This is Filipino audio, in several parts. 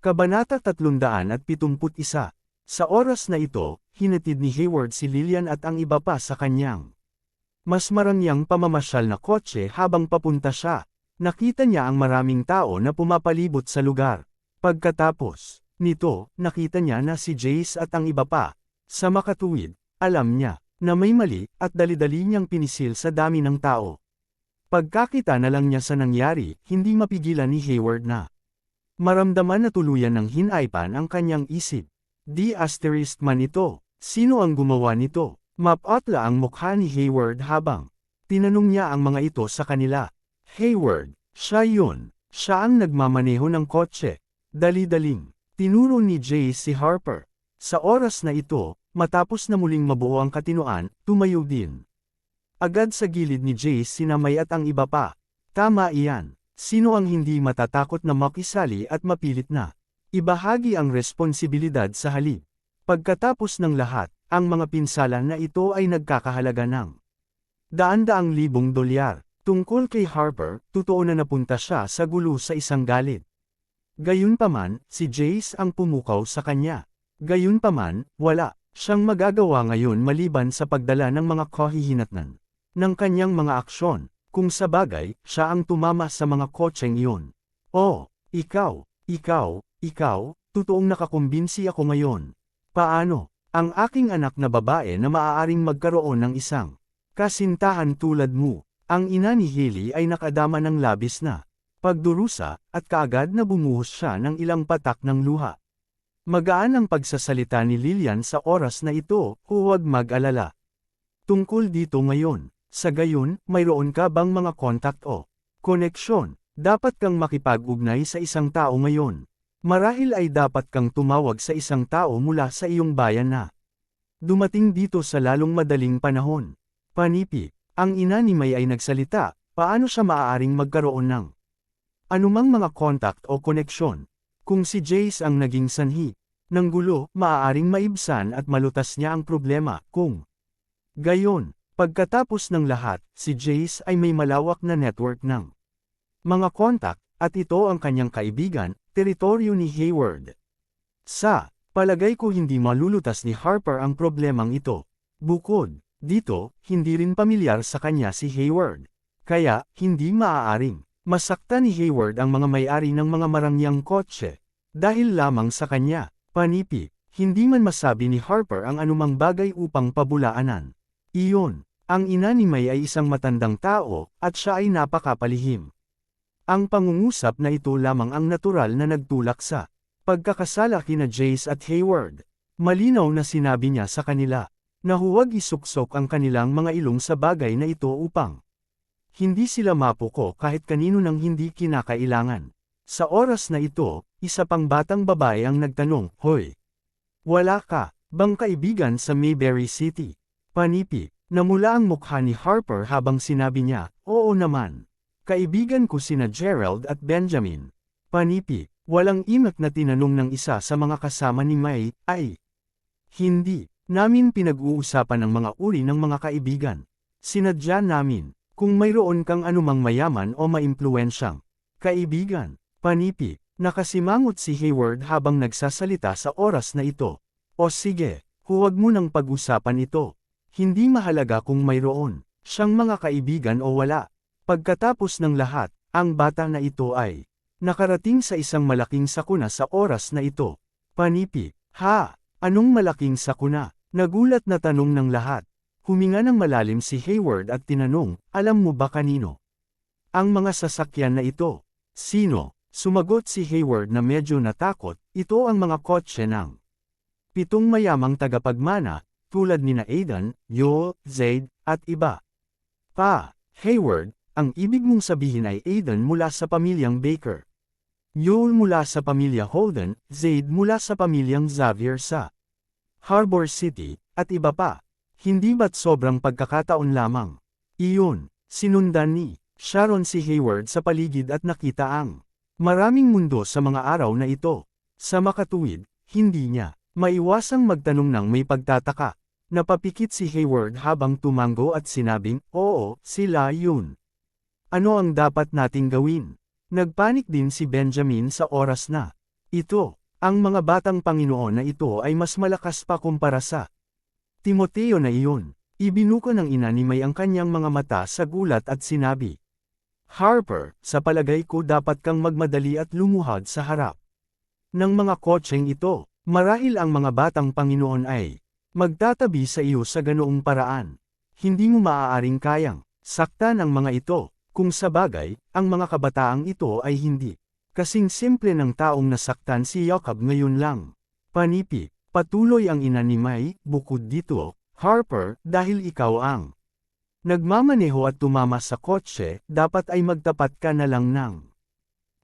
Kabanata 371. Sa oras na ito, hinatid ni Hayward si Lillian at ang iba pa sa kanyang mas marangyang pamamasyal na kotse habang papunta siya. Nakita niya ang maraming tao na pumapalibot sa lugar. Pagkatapos nito, nakita niya na si Jace at ang iba pa. Sa makatuwid, alam niya na may mali at dali-dali niyang pinisil sa dami ng tao. Pagkakita na lang niya sa nangyari, hindi mapigilan ni Hayward na maramdaman na tuluyan ng hinaypan ang kanyang isip. Di asterisk man ito. Sino ang gumawa nito? Mapatla ang mukha ni Hayward habang tinanong niya ang mga ito sa kanila. Hayward, siya yun. Siya ang nagmamaneho ng kotse. Dali-daling tinuro ni Jace si Harper. Sa oras na ito, matapos na muling mabuo ang katinoan, tumayo din agad sa gilid ni Jace si May at ang iba pa. Tama iyan. Sino ang hindi matatakot na makisali at mapilit na ibahagi ang responsibilidad sa halip? Pagkatapos ng lahat, ang mga pinsalan na ito ay nagkakahalaga ng daan-daang libong dolyar. Tungkol kay Harper, totoo na napunta siya sa gulo sa isang galit. Gayunpaman, si Jace ang pumukaw sa kanya. Gayunpaman, wala siyang magagawa ngayon maliban sa pagdala ng mga kahihinatnan ng kanyang mga aksyon. Kung sa bagay, siya ang tumama sa mga kotseng iyon. Oh, ikaw, totoong nakakumbinsi ako ngayon. Paano? Ang aking anak na babae na maaaring magkaroon ng isang kasintahan tulad mo. Ang ina ni Hailey ay nakadama ng labis na pagdurusa, at kaagad na bumuhos siya ng ilang patak ng luha. Magaan ang pagsasalita ni Lillian sa oras na ito, huwag mag-alala tungkol dito ngayon. Sa gayon, mayroon ka bang mga kontak o koneksyon? Dapat kang makipag-ugnay sa isang tao ngayon. Marahil ay dapat kang tumawag sa isang tao mula sa iyong bayan na dumating dito sa lalong madaling panahon. Panipi, ang ina ni May ay nagsalita. Paano siya maaaring magkaroon ng anumang mga kontak o koneksyon? Kung si Jace ang naging sanhi ng gulo, maaaring maibsan at malutas niya ang problema. Kung gayon, pagkatapos ng lahat, si Jace ay may malawak na network ng mga kontak, at ito ang kanyang kaibigan, teritoryo ni Hayward. Sa palagay ko hindi malulutas ni Harper ang problemang ito. Bukod dito, hindi rin pamilyar sa kanya si Hayward. Kaya, hindi maaaring masaktan ni Hayward ang mga may-ari ng mga marangyang kotse. Dahil lamang sa kanya. Panipi, hindi man masabi ni Harper ang anumang bagay upang pabulaanan. Iyon, ang ina ni May ay isang matandang tao, at siya ay napakapalihim. Ang pangungusap na ito lamang ang natural na nagtulak sa pagkakasala kina Jace at Hayward. Malinaw na sinabi niya sa kanila na huwag isuksok ang kanilang mga ilong sa bagay na ito upang hindi sila mapuko kahit kanino nang hindi kinakailangan. Sa oras na ito, isa pang batang babae ang nagtanong, Hoy! Wala ka bang kaibigan sa Mayberry City? Panipi, namula ang mukha ni Harper habang sinabi niya, Oo naman. Kaibigan ko sina Gerald at Benjamin. Panipi, walang imak na tinanong ng isa sa mga kasama ni May, ay hindi namin pinag-uusapan ang mga uri ng mga kaibigan. Sinadya namin, kung mayroon kang anumang mayaman o maimpluwensyang kaibigan. Panipi, nakasimangot si Hayward habang nagsasalita sa oras na ito. O sige, huwag mo nang pag-usapan ito. Hindi mahalaga kung mayroon siyang mga kaibigan o wala. Pagkatapos ng lahat, ang bata na ito ay nakarating sa isang malaking sakuna sa oras na ito. Panipi, ha? Anong malaking sakuna? Nagulat na tanong ng lahat. Huminga ng malalim si Hayward at tinanong, alam mo ba kanino ang mga sasakyan na ito? Sino? Sumagot si Hayward na medyo natakot, ito ang mga kotse ng 7 mayamang tagapagmana, tulad nina Aidan, Joel, Zaid, at iba pa. Hayward, ang ibig mong sabihin ay Aidan mula sa pamilyang Baker, Joel mula sa pamilya Holden, Zaid mula sa pamilyang Xavier sa Harbor City, at iba pa. Hindi ba't sobrang pagkakataon lamang? Iyon, sinundan ni Sharon si Hayward sa paligid at nakita ang maraming mundo sa mga araw na ito. Sa makatuwid, hindi niya maiwasang magtanong ng may pagtataka. Napapikit si Hayward habang tumango at sinabing, Oo, sila yun. Ano ang dapat nating gawin? Nagpanik din si Benjamin sa oras na Ito, ang mga batang Panginoon na ito ay mas malakas pa kumpara sa Timoteo na iyon. Ibinuko ng ina ni May ang kanyang mga mata sa gulat at sinabi, Harper, sa palagay ko dapat kang magmadali at lumuhad sa harap ng mga kotseng ito. Marahil ang mga batang Panginoon ay magtatabi sa iyo sa ganoong paraan. Hindi mo maaaring kayang saktan ang mga ito, kung sa bagay, ang mga kabataang ito ay hindi kasing simple ng taong nasaktan si Jacob ngayon lang. Panipi, patuloy ang ina ni May, bukod dito, Harper, dahil ikaw ang nagmamaneho at tumama sa kotse, dapat ay magtapat ka na lang ng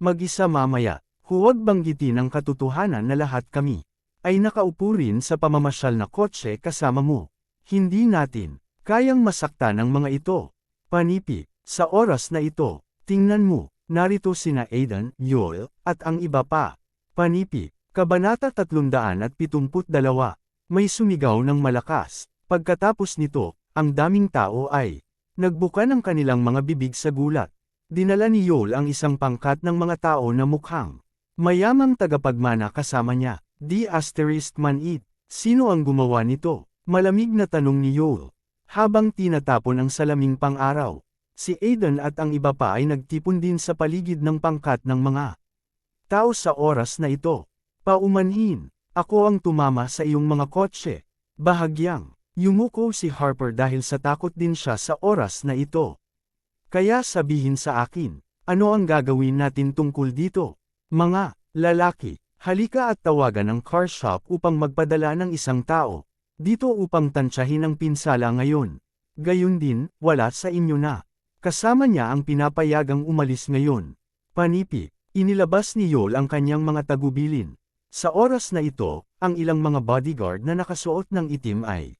mag-isa mamaya. Huwag banggitin ang katotohanan na lahat kami ay nakaupo rin sa pamamasyal na kotse kasama mo. Hindi natin kayang masaktan ang mga ito. Panipi, sa oras na ito, tingnan mo, narito sina Aidan, Yoel, at ang iba pa. Panipi, Kabanata 372, may sumigaw ng malakas. Pagkatapos nito, ang daming tao ay nagbuka ng kanilang mga bibig sa gulat. Dinala ni Yoel ang isang pangkat ng mga tao na mukhang mayamang tagapagmana kasama niya. ****, sino ang gumawa nito? Malamig na tanong ni Yoel. Habang tinatapon ang salaming pang-araw, si Aidan at ang iba pa ay nagtipon din sa paligid ng pangkat ng mga tao sa oras na ito. Paumanhin, ako ang tumama sa iyong mga kotse. Bahagyang yumuko si Harper dahil sa takot din siya sa oras na ito. Kaya sabihin sa akin, ano ang gagawin natin tungkol dito? Mga lalaki, halika at tawagan ang car shop upang magpadala ng isang tao dito upang tansyahin ang pinsala ngayon. Gayun din, wala sa inyo na. Kasama niya ang pinapayagang umalis ngayon. Panipi, inilabas ni Yoel ang kanyang mga tagubilin. Sa oras na ito, ang ilang mga bodyguard na nakasuot ng itim ay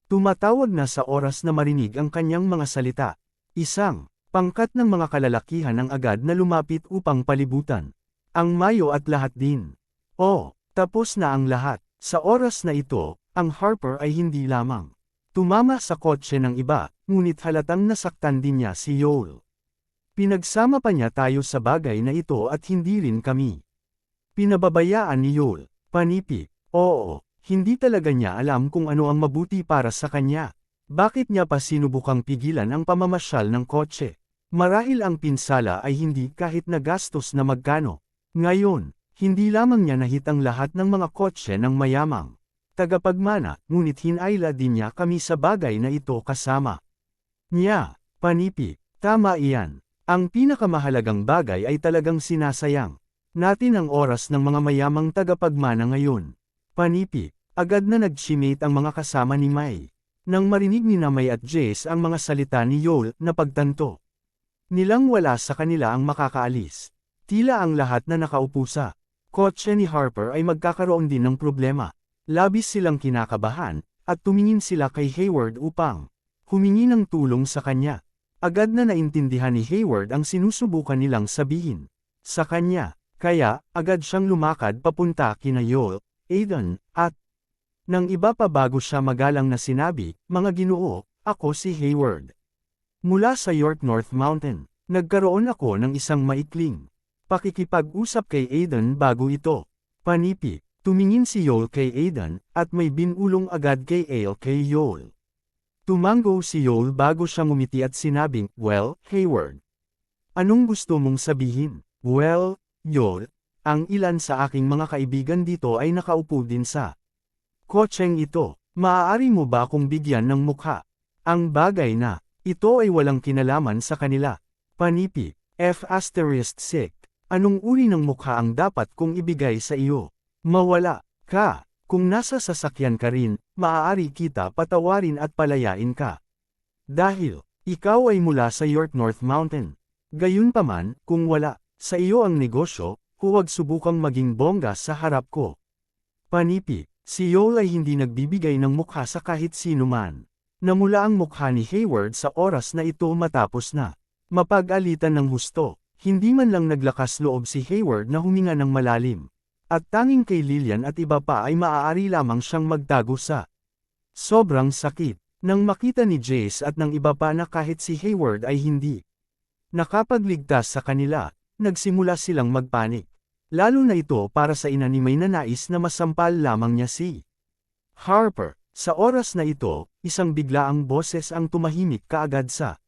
tumatawag na sa oras na marinig ang kanyang mga salita. Isang pangkat ng mga kalalakihan ang agad na lumapit upang palibutan ang Mayo at lahat din. Oh, tapos na ang lahat. Sa oras na ito, ang Harper ay hindi lamang tumama sa kotse ng iba, ngunit halatang nasaktan din niya si Yoel. Pinagsama pa niya tayo sa bagay na ito at hindi rin kami pinababayaan ni Yoel. Panipi, oo, hindi talaga niya alam kung ano ang mabuti para sa kanya. Bakit niya pa sinubukang pigilan ang pamamasyal ng kotse? Marahil ang pinsala ay hindi kahit na gastos na magkano. Ngayon, hindi lamang niya nahit ang lahat ng mga kotse ng mayamang tagapagmana, ngunit hinayla din niya kami sa bagay na ito kasama niya. Panipi, tama iyan. Ang pinakamahalagang bagay ay talagang sinasayang natin ang oras ng mga mayamang tagapagmana ngayon. Panipi, agad na nag-shimate ang mga kasama ni May. Nang marinig ni May at Jace ang mga salita ni Yoel, napagtanto nilang wala sa kanila ang makakaalis. Tila ang lahat na nakaupo sa kotse ni Harper ay magkakaroon din ng problema. Labis silang kinakabahan, at tumingin sila kay Hayward upang humingi ng tulong sa kanya. Agad na naintindihan ni Hayward ang sinusubukan nilang sabihin sa kanya, kaya agad siyang lumakad papunta kina Yoel, Aidan, at nang iba pa bago siya magalang na sinabi, mga ginoo, ako si Hayward. Mula sa York North Mountain, nagkaroon ako ng isang maikling pakikipag-usap kay Aidan bago ito. Panipi, tumingin si Yoel kay Aidan, at may binulong agad kay Yoel. Tumango si Yoel bago siya ngumiti at sinabing, well, Hayward. Anong gusto mong sabihin? Well, Yoel, ang ilan sa aking mga kaibigan dito ay nakaupo din sa kotseng ito. Maaari mo ba akong bigyan ng mukha? Ang bagay na ito ay walang kinalaman sa kanila. Panipi, F***6. Anong uri ng mukha ang dapat kong ibigay sa iyo? Mawala ka. Kung nasa sasakyan ka rin, maaari kita patawarin at palayain ka. Dahil ikaw ay mula sa York North Mountain. Gayunpaman, kung wala sa iyo ang negosyo, huwag subukang maging bongga sa harap ko. Panipi, si Yoel ay hindi nagbibigay ng mukha sa kahit sino man. Namula ang mukha ni Hayward sa oras na ito matapos na mapag-alitan ng husto. Hindi man lang naglakas loob si Hayward na huminga ng malalim. At tanging kay Lillian at iba pa ay maaari lamang siyang magtago sa sobrang sakit. Nang makita ni Jace at ng iba pa na kahit si Hayward ay hindi nakapagligtas sa kanila, nagsimula silang magpanik. Lalo na ito para sa ina ni May na nais na masampal lamang niya si Harper. Sa oras na ito, isang biglaang boses ang tumahimik kaagad sa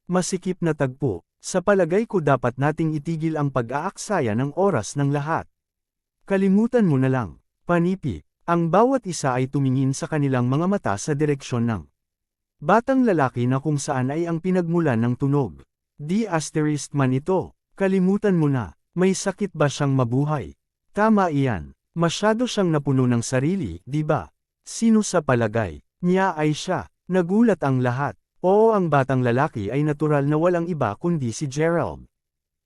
masikip na tagpo. Sa palagay ko dapat nating itigil ang pag-aaksaya ng oras ng lahat. Kalimutan mo na lang, Panipi. Ang bawat isa ay tumingin sa kanilang mga mata sa direksyon ng batang lalaki na kung saan ay ang pinagmulan ng tunog. Di asterisk man ito, kalimutan mo na, may sakit ba siyang mabuhay? Tama iyan, masyado siyang napuno ng sarili, di ba? Sino sa palagay niya ay siya? Nagulat ang lahat. Oo, ang batang lalaki ay natural na walang iba kundi si Gerald.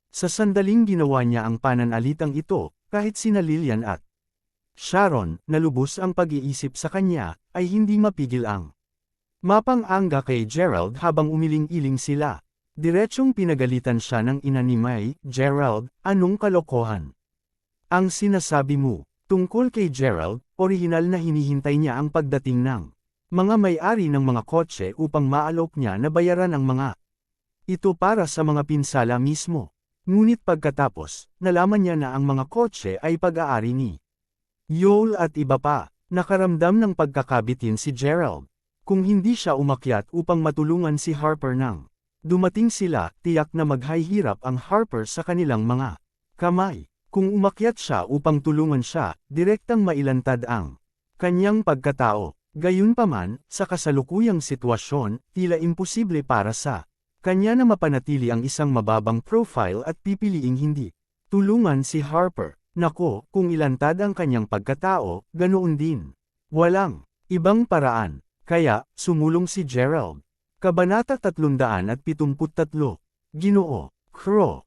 Sa sandaling ginawa niya ang pananalitang ito, kahit sina Lillian at Sharon, na lubos ang pag-iisip sa kanya, ay hindi mapigil ang mapang-angga kay Gerald habang umiling-iling sila. Diretsyong pinagalitan siya ng ina ni May. Gerald, anong kalokohan ang sinasabi mo? Tungkol kay Gerald, orihinal na hinihintay niya ang pagdating ng mga may-ari ng mga kotse upang maalok niya na bayaran ang mga ito para sa mga pinsala mismo. Ngunit pagkatapos, nalaman niya na ang mga kotse ay pag-aari ni Yol at iba pa. Nakaramdam ng pagkakabitin si Gerald. Kung hindi siya umakyat upang matulungan si Harper nang dumating sila, tiyak na maghahirap ang Harper sa kanilang mga kamay. Kung umakyat siya upang tulungan siya, direktang mailantad ang kanyang pagkatao. Gayunpaman, sa kasalukuyang sitwasyon, tila imposible para sa kanya na mapanatili ang isang mababang profile at pipiliing hindi tulungan si Harper. Nako, kung ilantad ang kanyang pagkatao, ganoon din. Walang ibang paraan. Kaya, sumulong si Gerald. Kabanata 373. Ginoo, Crow,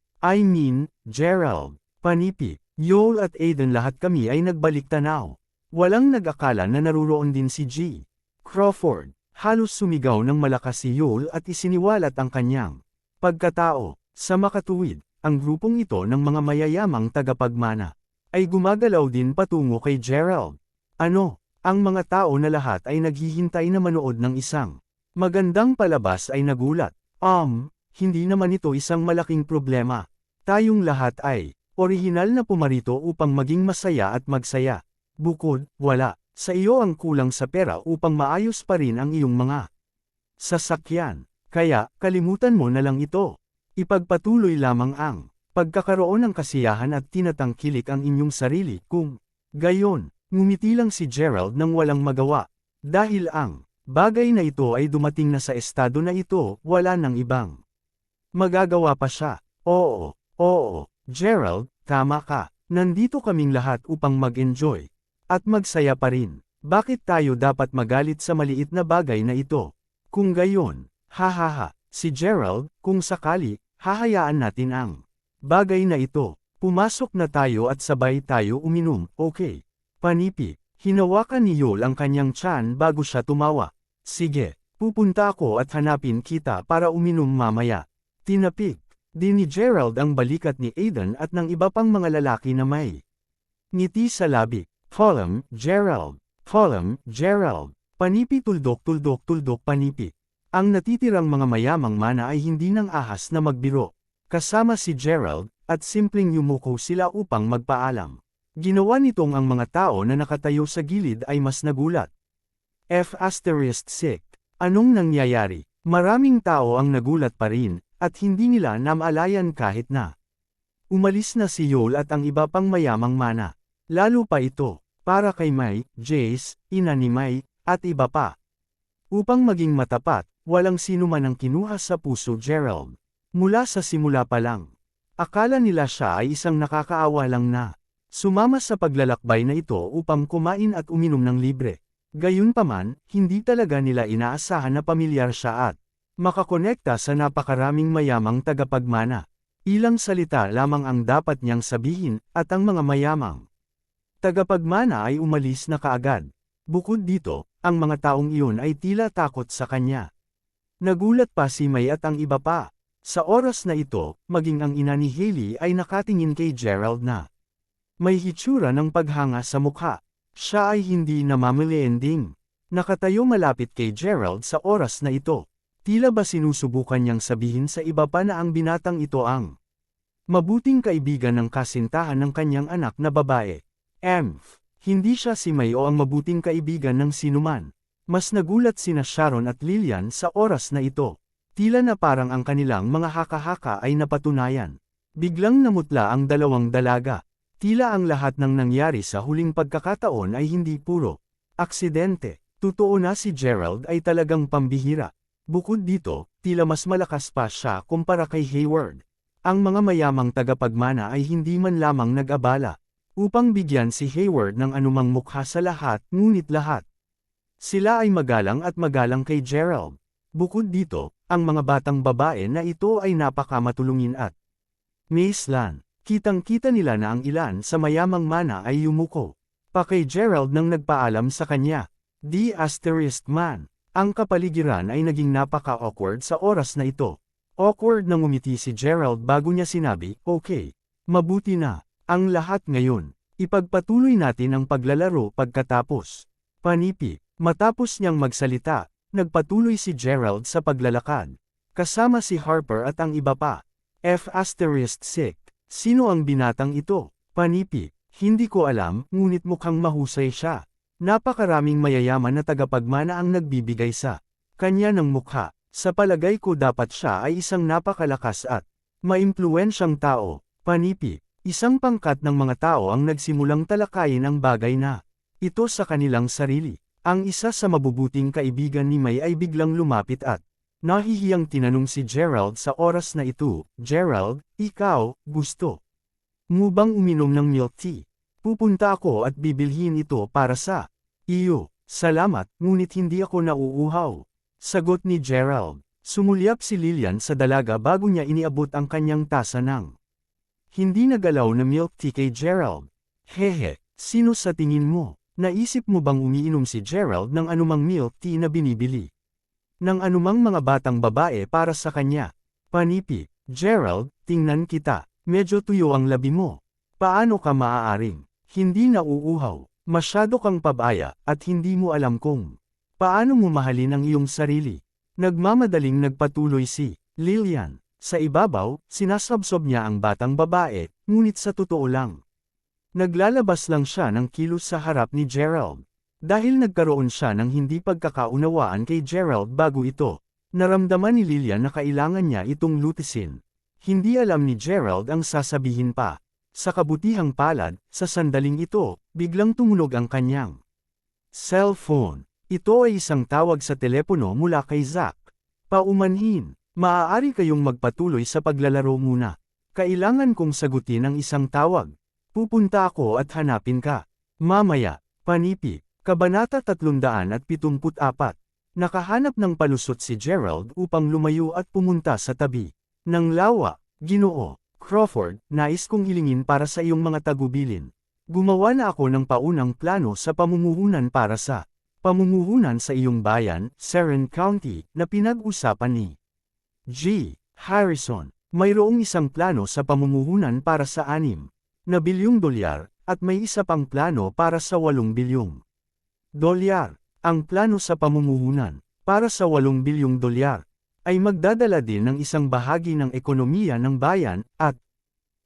Gerald, Panipi, Yol at Aiden, lahat kami ay nagbalik tanaw. Walang nag-akala na naruroon din si G. Crawford. Halos sumigaw ng malakas si Yol at isiniwalat ang kanyang pagkatao. Sa makatuwid, ang grupong ito ng mga mayayamang tagapagmana ay gumagalaw din patungo kay Gerald. Ano? Ang mga tao na lahat ay naghihintay na manood ng isang magandang palabas ay nagulat. Hindi naman ito isang malaking problema. Tayong lahat ay orihinal na pumarito upang maging masaya at magsaya. Bukod, wala, sa iyo ang kulang sa pera upang maayos pa rin ang iyong mga sasakyan. Kaya, kalimutan mo na lang ito. Ipagpatuloy lamang ang pagkakaroon ng kasiyahan at tinatangkilik ang inyong sarili. Kung gayon, ngumiti lang si Gerald nang walang magawa. Dahil ang bagay na ito ay dumating na sa estado na ito, wala nang ibang magagawa pa siya. Oo, Gerald, tama ka. Nandito kaming lahat upang mag-enjoy at magsaya pa rin. Bakit tayo dapat magalit sa maliit na bagay na ito? Kung gayon, hahaha, si Gerald, kung sakali, hahayaan natin ang bagay na ito. Pumasok na tayo at sabay tayo uminom, okay? Panipi, hinawakan ni Yol ang kanyang tiyan bago siya tumawa. Sige, pupunta ako at hanapin kita para uminom mamaya. Tinapik din ni Gerald ang balikat ni Aiden at ng iba pang mga lalaki na may ngiti sa labi. Gerald. Panipi, tuldok, panipi. Ang natitirang mga mayamang mana ay hindi nang ahas na magbiro. Kasama si Gerald, at simpleng yumuko sila upang magpaalam. Ginawa nitong ang mga tao na nakatayo sa gilid ay mas nagulat. F***sick. Anong nangyayari? Maraming tao ang nagulat pa rin, at hindi nila namalayan kahit na umalis na si Yol at ang iba pang mayamang mana. Lalo pa ito, para kay May, Jace, ina ni May, at iba pa. Upang maging matapat, walang sino man ang kinuha sa puso Gerald. Mula sa simula pa lang. Akala nila siya ay isang nakakaawa lang na sumama sa paglalakbay na ito upang kumain at uminom ng libre. Gayunpaman, hindi talaga nila inaasahan na pamilyar siya at makakonekta sa napakaraming mayamang tagapagmana. Ilang salita lamang ang dapat niyang sabihin, at ang mga mayamang tagapagmana ay umalis na kaagad. Bukod dito, ang mga taong iyon ay tila takot sa kanya. Nagulat pa si May at ang iba pa. Sa oras na ito, maging ang ina ni Hailey ay nakatingin kay Gerald na may hitsura ng paghanga sa mukha. Siya ay hindi namamaliending. Nakatayo malapit kay Gerald sa oras na ito. Tila ba sinusubukan niyang sabihin sa iba pa na ang binatang ito ang Mabuting kaibigan ng kasintahan ng kanyang anak na babae. Hindi siya si May o ang mabuting kaibigan ng sinuman. Mas nagulat sina Sharon at Lillian sa oras na ito. Tila na parang ang kanilang mga haka-haka ay napatunayan. Biglang namutla ang dalawang dalaga. Tila ang lahat ng nangyari sa huling pagkakataon ay hindi puro aksidente. Totoo na si Gerald ay talagang pambihira. Bukod dito, tila mas malakas pa siya kumpara kay Hayward. Ang mga mayamang tagapagmana ay hindi man lamang nag-abala upang bigyan si Hayward ng anumang mukha sa lahat, ngunit lahat sila ay magalang at magalang kay Gerald. Bukod dito, ang mga batang babae na ito ay napakamatulungin at maislan. Kitang-kita nila na ang ilan sa mayamang mana ay yumuko pa kay Gerald nang nagpaalam sa kanya. Man. Ang kapaligiran ay naging napaka-awkward sa oras na ito. Awkward na ngumiti si Gerald bago niya sinabi, "Okay, mabuti na ang lahat ngayon. Ipagpatuloy natin ang paglalaro pagkatapos." Panipi. Matapos niyang magsalita, nagpatuloy si Gerald sa paglalakad. Kasama si Harper at ang iba pa. Sino ang binatang ito? Panipi. Hindi ko alam, ngunit mukhang mahusay siya. Napakaraming mayayaman na tagapagmana ang nagbibigay sa kanya ng mukha. Sa palagay ko dapat siya ay isang napakalakas at maimpluwensyang tao. Panipi. Isang pangkat ng mga tao ang nagsimulang talakayin ang bagay na ito sa kanilang sarili. Ang isa sa mabubuting kaibigan ni May ay biglang lumapit at nahihiyang tinanong si Gerald sa oras na ito, "Gerald, ikaw, gusto mo bang uminom ng milk tea? Pupunta ako at bibilhin ito para sa iyo." "Salamat, ngunit hindi ako nauuhaw," sagot ni Gerald. Sumulyap si Lillian sa dalaga bago niya iniabot ang kanyang tasa ng hindi nagalaw na milk tea kay Gerald. "Hehe, sino sa tingin mo? Naisip mo bang umiinom si Gerald ng anumang milk tea na binibili ng anumang mga batang babae para sa kanya?" Panipi. "Gerald, tingnan kita. Medyo tuyo ang labi mo. Paano ka maaaring hindi nauuhaw? Masyado kang pabaya, at hindi mo alam kung paano mo mahalin ang iyong sarili." Nagmamadaling nagpatuloy si Lillian. Sa ibabaw, sinasabsob niya ang batang babae, ngunit sa totoo lang naglalabas lang siya ng kilos sa harap ni Gerald. Dahil nagkaroon siya ng hindi pagkakaunawaan kay Gerald bago ito, naramdaman ni Lillian na kailangan niya itong lutisin. Hindi alam ni Gerald ang sasabihin pa. Sa kabutihang palad, sa sandaling ito, biglang tumunog ang kanyang cellphone. Ito ay isang tawag sa telepono mula kay Zack. "Paumanhin, maaari kayong magpatuloy sa paglalaro muna. Kailangan kong sagutin ang isang tawag. Pupunta ako at hanapin ka mamaya." Panipi. Kabanata 374. Nakahanap ng palusot si Gerald upang lumayo at pumunta sa tabi ng lawa. "Ginoo Crawford, nais kong hilingin para sa iyong mga tagubilin. Gumawa na ako ng paunang plano sa pamumuhunan para sa pamumuhunan sa iyong bayan, Seren County, na pinag-usapan ni G. Harrison. Mayroong isang plano sa pamumuhunan para sa $6 na bilyong, at may isa pang plano para sa $8 bilyong. Ang plano sa pamumuhunan para sa $8 bilyong ay magdadala din ng isang bahagi ng ekonomiya ng bayan at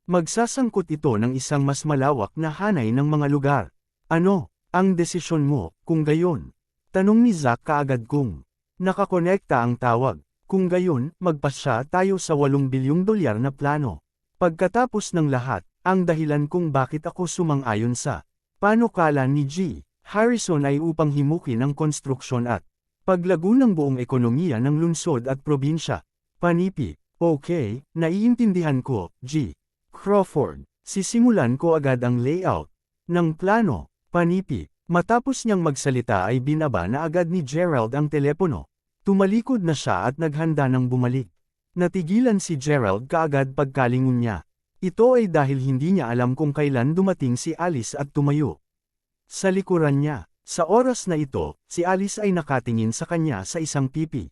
magsasangkot ito ng isang mas malawak na hanay ng mga lugar. Ano ang desisyon mo, kung gayon? Tanong ni Zack kaagad kung nakakonekta ang tawag. Kung gayon, magpasya tayo sa $8 bilyong na plano. Pagkatapos ng lahat, ang dahilan kung bakit ako sumang-ayon sa panukala ni G. Harrison ay upang himukin ang konstruksyon at paglago ng buong ekonomiya ng lungsod at probinsya. Panipi. "Okay, naiintindihan ko, G. Crawford. Sisimulan ko agad ang layout ng plano." Panipi. Matapos niyang magsalita ay binaba na agad ni Gerald ang telepono. Tumalikod na siya at naghanda ng bumalik. Natigilan si Gerald kaagad pagkalingon niya. Ito ay dahil hindi niya alam kung kailan dumating si Alice at tumayo sa likuran niya. Sa oras na ito, si Alice ay nakatingin sa kanya sa isang pipi.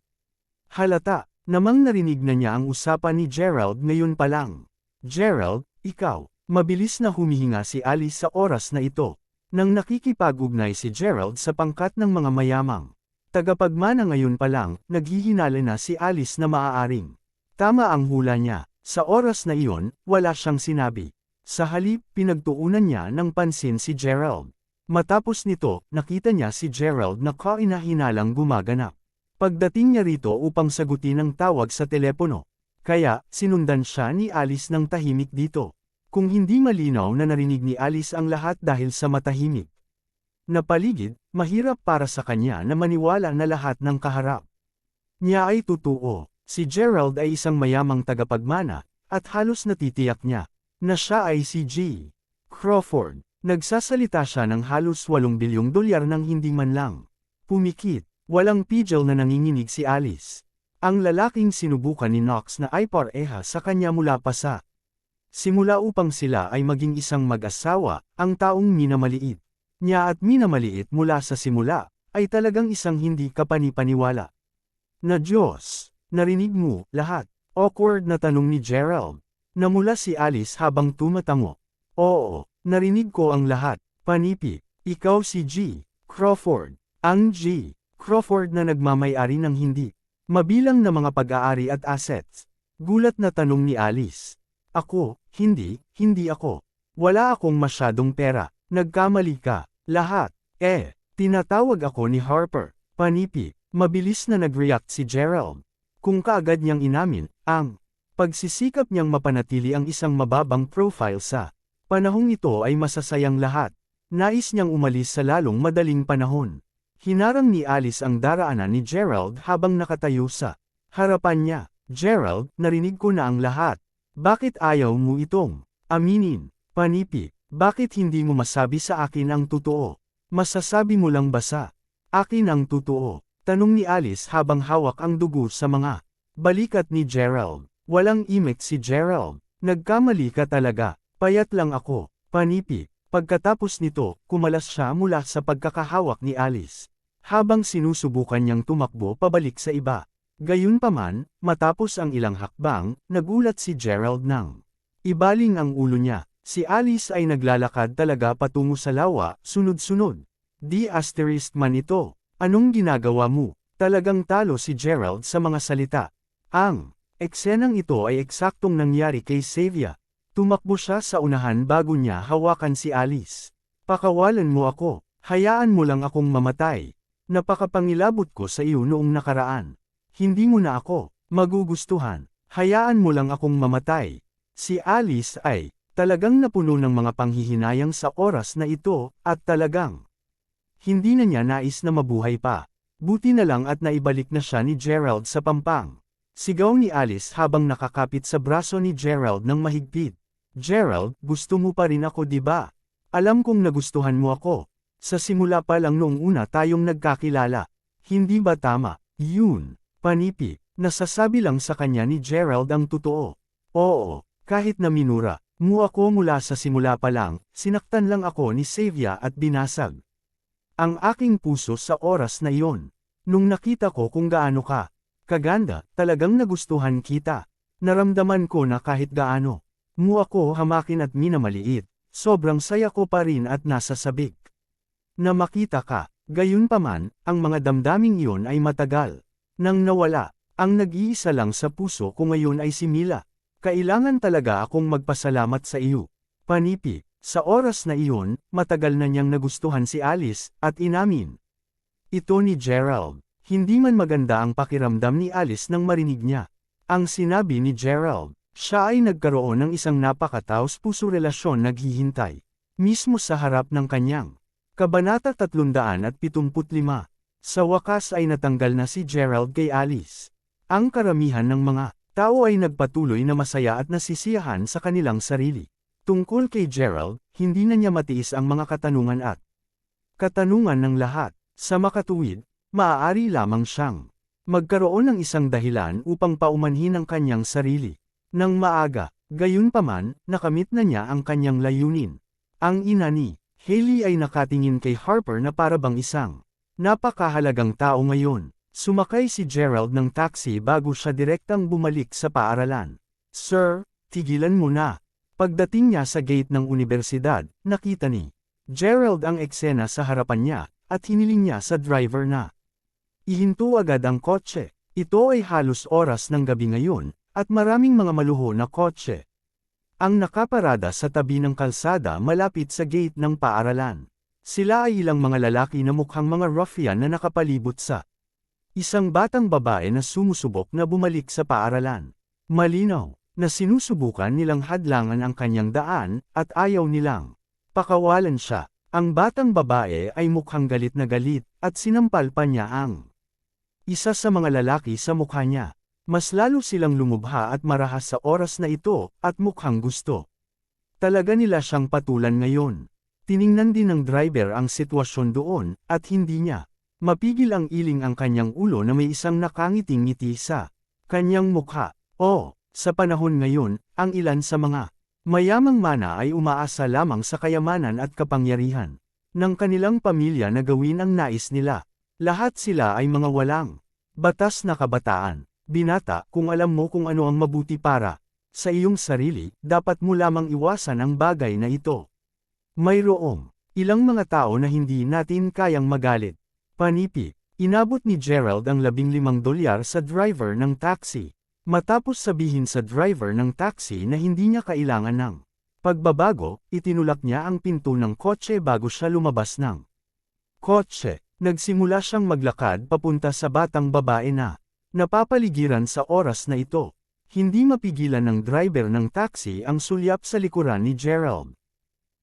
Halata namang narinig na niya ang usapan ni Gerald ngayon pa lang. "Gerald, ikaw." Mabilis na humihinga si Alice sa oras na ito. Nang nakikipag-ugnay si Gerald sa pangkat ng mga mayamang tagapagmana ngayon pa lang, naghihinala na si Alice na maaaring tama ang hula niya. Sa oras na iyon, wala siyang sinabi. Sa halip, pinagtuunan niya ng pansin si Gerald. Matapos nito, nakita niya si Gerald na kahinahinalang gumaganap. Pagdating niya rito upang sagutin ang tawag sa telepono. Kaya, sinundan siya ni Alice ng tahimik dito. Kung hindi malinaw na narinig ni Alice ang lahat dahil sa matahimik na paligid, mahirap para sa kanya na maniwala na lahat ng kaharap niya ay totoo. Si Gerald ay isang mayamang tagapagmana, at halos natitiyak niya na siya ay si G. Crawford. Nagsasalita siya ng halos $8 bilyong nang hindi man lang pumikit. Walang pigil na nanginginig si Alice. Ang lalaking sinubukan ni Knox na ay pareha sa kanya mula pa sa simula upang sila ay maging isang mag-asawa, ang taong minamaliit niya at minamaliit mula sa simula, ay talagang isang hindi kapanipaniwala. Na Diyos, narinig mo lahat? Awkward na tanong ni Gerald. Namula si Alice habang tumatango. Oo, narinig ko ang lahat. Panipi, ikaw si G. Crawford. Ang G. Crawford na nagmamay-ari ng hindi mabilang na mga pag-aari at assets. Gulat na tanong ni Alice. Ako, hindi ako. Wala akong masyadong pera. Nagkamali ka. Lahat. Tinatawag ako ni Harper. Panipi, mabilis na nag-react si Gerald. Kung kaagad niyang inamin, ang pagsisikap niyang mapanatili ang isang mababang profile sa panahong ito ay masasayang lahat. Nais niyang umalis sa lalong madaling panahon. Hinarang ni Alice ang daraanan ni Gerald habang nakatayo sa harapan niya. Gerald, narinig ko na ang lahat. Bakit ayaw mo itong aminin? Panipi, bakit hindi mo masabi sa akin ang totoo? Masasabi mo lang ba sa akin ang totoo? Tanong ni Alice habang hawak ang dugo sa mga balikat ni Gerald. Walang imik si Gerald. Nagkamali ka talaga. Payat lang ako. Panipi. Pagkatapos nito, kumalas siya mula sa pagkakahawak ni Alice. Habang sinusubukan niyang tumakbo pabalik sa iba. Gayunpaman, matapos ang ilang hakbang, nagulat si Gerald nang ibaling ang ulo niya. Si Alice ay naglalakad talaga patungo sa lawa, sunod-sunod. Di asterisk man ito. Anong ginagawa mo? Talagang talo si Gerald sa mga salita. Ang eksenang ito ay eksaktong nangyari kay Xavier. Tumakbo siya sa unahan bago niya hawakan si Alice. Pakawalan mo ako. Hayaan mo lang akong mamatay. Napakapangilabot ko sa iyo noong nakaraan. Hindi mo na ako magugustuhan. Hayaan mo lang akong mamatay. Si Alice ay talagang napuno ng mga panghihinayang sa oras na ito, at talagang hindi na niya nais na mabuhay pa. Buti na lang at naibalik na siya ni Gerald sa pampang. Sigaw ni Alice habang nakakapit sa braso ni Gerald ng mahigpit. Gerald, gusto mo pa rin ako, di ba? Alam kong nagustuhan mo ako. Sa simula pa lang noong una tayong nagkakilala. Hindi ba tama? Yun. Panipi. Nasasabi lang sa kanya ni Gerald ang totoo. Oo, kahit na minura mo ako mula sa simula pa lang, sinaktan lang ako ni Xavier at binasag ang aking puso sa oras na iyon. Nung nakita ko kung gaano ka kaganda, talagang nagustuhan kita. Naramdaman ko na kahit gaano mo ako hamakin at minamaliit, sobrang saya ko pa rin at nasa sabik na makita ka. Gayunpaman, ang mga damdaming iyon ay matagal nang nawala. Ang nag-iisa lang sa puso ko ngayon ay si Mila. Kailangan talaga akong magpasalamat sa iyo. Panipi. Sa oras na iyon, matagal na niyang nagustuhan si Alice, at inamin ito ni Gerald. Hindi man maganda ang pakiramdam ni Alice nang marinig niya ang sinabi ni Gerald. Siya ay nagkaroon ng isang napakataos-puso relasyon naghihintay mismo sa harap ng kanyang Kabanata 375. Sa wakas ay natanggal na si Gerald kay Alice. Ang karamihan ng mga tao ay nagpatuloy na masaya at nasisiyahan sa kanilang sarili. Tungkol kay Gerald, hindi na niya matiis ang mga katanungan ng lahat. Sa makatuwid, maaari lamang siyang magkaroon ng isang dahilan upang paumanhin ang kanyang sarili. Nang maaga, gayunpaman, nakamit na niya ang kanyang layunin. Ang ina ni Haley ay nakatingin kay Harper na para bang isang napakahalagang tao ngayon. Sumakay si Gerald ng taxi bago siya direktang bumalik sa paaralan. Sir, tigilan mo na. Pagdating niya sa gate ng unibersidad, nakita ni Gerald ang eksena sa harapan niya, at hiniling niya sa driver na ihinto agad ang kotse. Ito ay halos oras ng gabi ngayon, at maraming mga maluho na kotse ang nakaparada sa tabi ng kalsada malapit sa gate ng paaralan. Sila ay ilang mga lalaki na mukhang mga ruffian na nakapalibot sa isang batang babae na sumusubok na bumalik sa paaralan. Malinaw na sinusubukan nilang hadlangan ang kanyang daan at ayaw nilang pakawalan siya. Ang batang babae ay mukhang galit na galit at sinampal pa niya ang isa sa mga lalaki sa mukha niya. Mas lalo silang lumubha at marahas sa oras na ito at mukhang gusto talaga nila siyang patulan ngayon. Tiningnan din ng driver ang sitwasyon doon at hindi niya mapigil ang iling ang kanyang ulo na may isang nakangiting ngiti sa kanyang mukha. Sa panahon ngayon, ang ilan sa mga mayamang mana ay umaasa lamang sa kayamanan at kapangyarihan ng kanilang pamilya na gawin ang nais nila. Lahat sila ay mga walang batas na kabataan. Binata, kung alam mo kung ano ang mabuti para sa iyong sarili, dapat mo lamang iwasan ang bagay na ito. Mayroong ilang mga tao na hindi natin kayang magalit. Panipi, inabot ni Gerald ang $15 sa driver ng taxi. Matapos sabihin sa driver ng taxi na hindi niya kailangan ng pagbabago, itinulak niya ang pinto ng kotse bago siya lumabas ng kotse. Nagsimula siyang maglakad papunta sa batang babae na napapaligiran sa oras na ito. Hindi mapigilan ng driver ng taxi ang sulyap sa likuran ni Gerald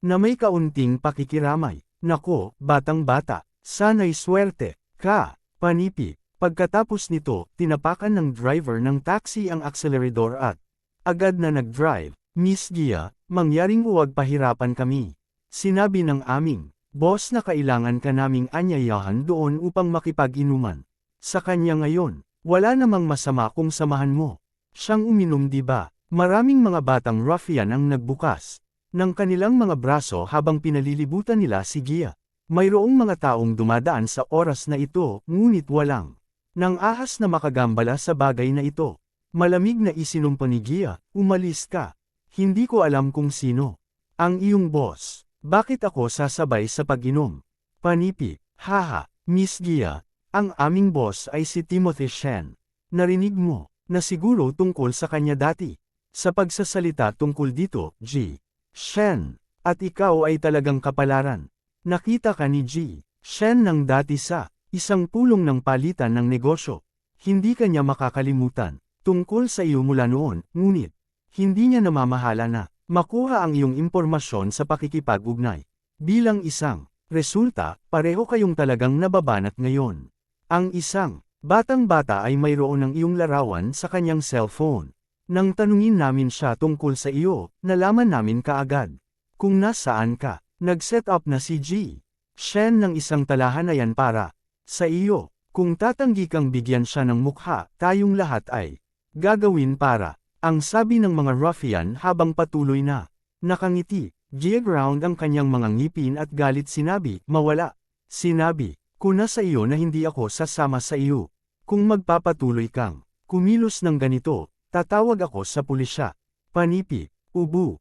na may kaunting pakikiramay. Nako, batang bata, sana'y swerte ka. Panipi. Pagkatapos nito, tinapakan ng driver ng taxi ang akselerador at agad na nag-drive. Miss Gia, mangyaring huwag pahirapan kami. Sinabi ng aming boss na kailangan ka naming anyayahan doon upang makipag-inuman sa kanya ngayon. Wala namang masama kung samahan mo siyang uminom, di ba? Maraming mga batang ruffian ang nagbukas ng kanilang mga braso habang pinalilibutan nila si Gia. Mayroong mga taong dumadaan sa oras na ito, ngunit walang nang ahas na makagambala sa bagay na ito. Malamig na isinumpa ni Gia, umalis ka. Hindi ko alam kung sino ang iyong boss. Bakit ako sasabay sa pag-inom? Panipi, haha, Miss Gia. Ang aming boss ay si Timothy Shen. Narinig mo na siguro tungkol sa kanya dati. Sa pagsasalita tungkol dito, G. Shen. At ikaw ay talagang kapalaran. Nakita ka ni G. Shen ng dati sa isang pulong ng palitan ng negosyo. Hindi ka niya makakalimutan tungkol sa iyo mula noon, ngunit hindi niya namamahala na makuha ang iyong impormasyon sa pakikipag-ugnay. Bilang isang resulta, pareho kayong talagang nababanat ngayon. Ang isang batang-bata ay mayroon ng iyong larawan sa kanyang cellphone. Nang tanungin namin siya tungkol sa iyo, nalaman namin kaagad kung nasaan ka. Nag-set up na si G. Shen ng isang talahanayan para sa iyo. Kung tatanggi kang bigyan siya ng mukha, tayong lahat ay gagawin para. Ang sabi ng mga ruffian habang patuloy na nakangiti. G-ground ang kanyang mga ngipin at galit sinabi, mawala. Sinabi ko na sa iyo na hindi ako sasama sa iyo. Kung magpapatuloy kang kumilos ng ganito, tatawag ako sa pulisya. Panipi, ubu.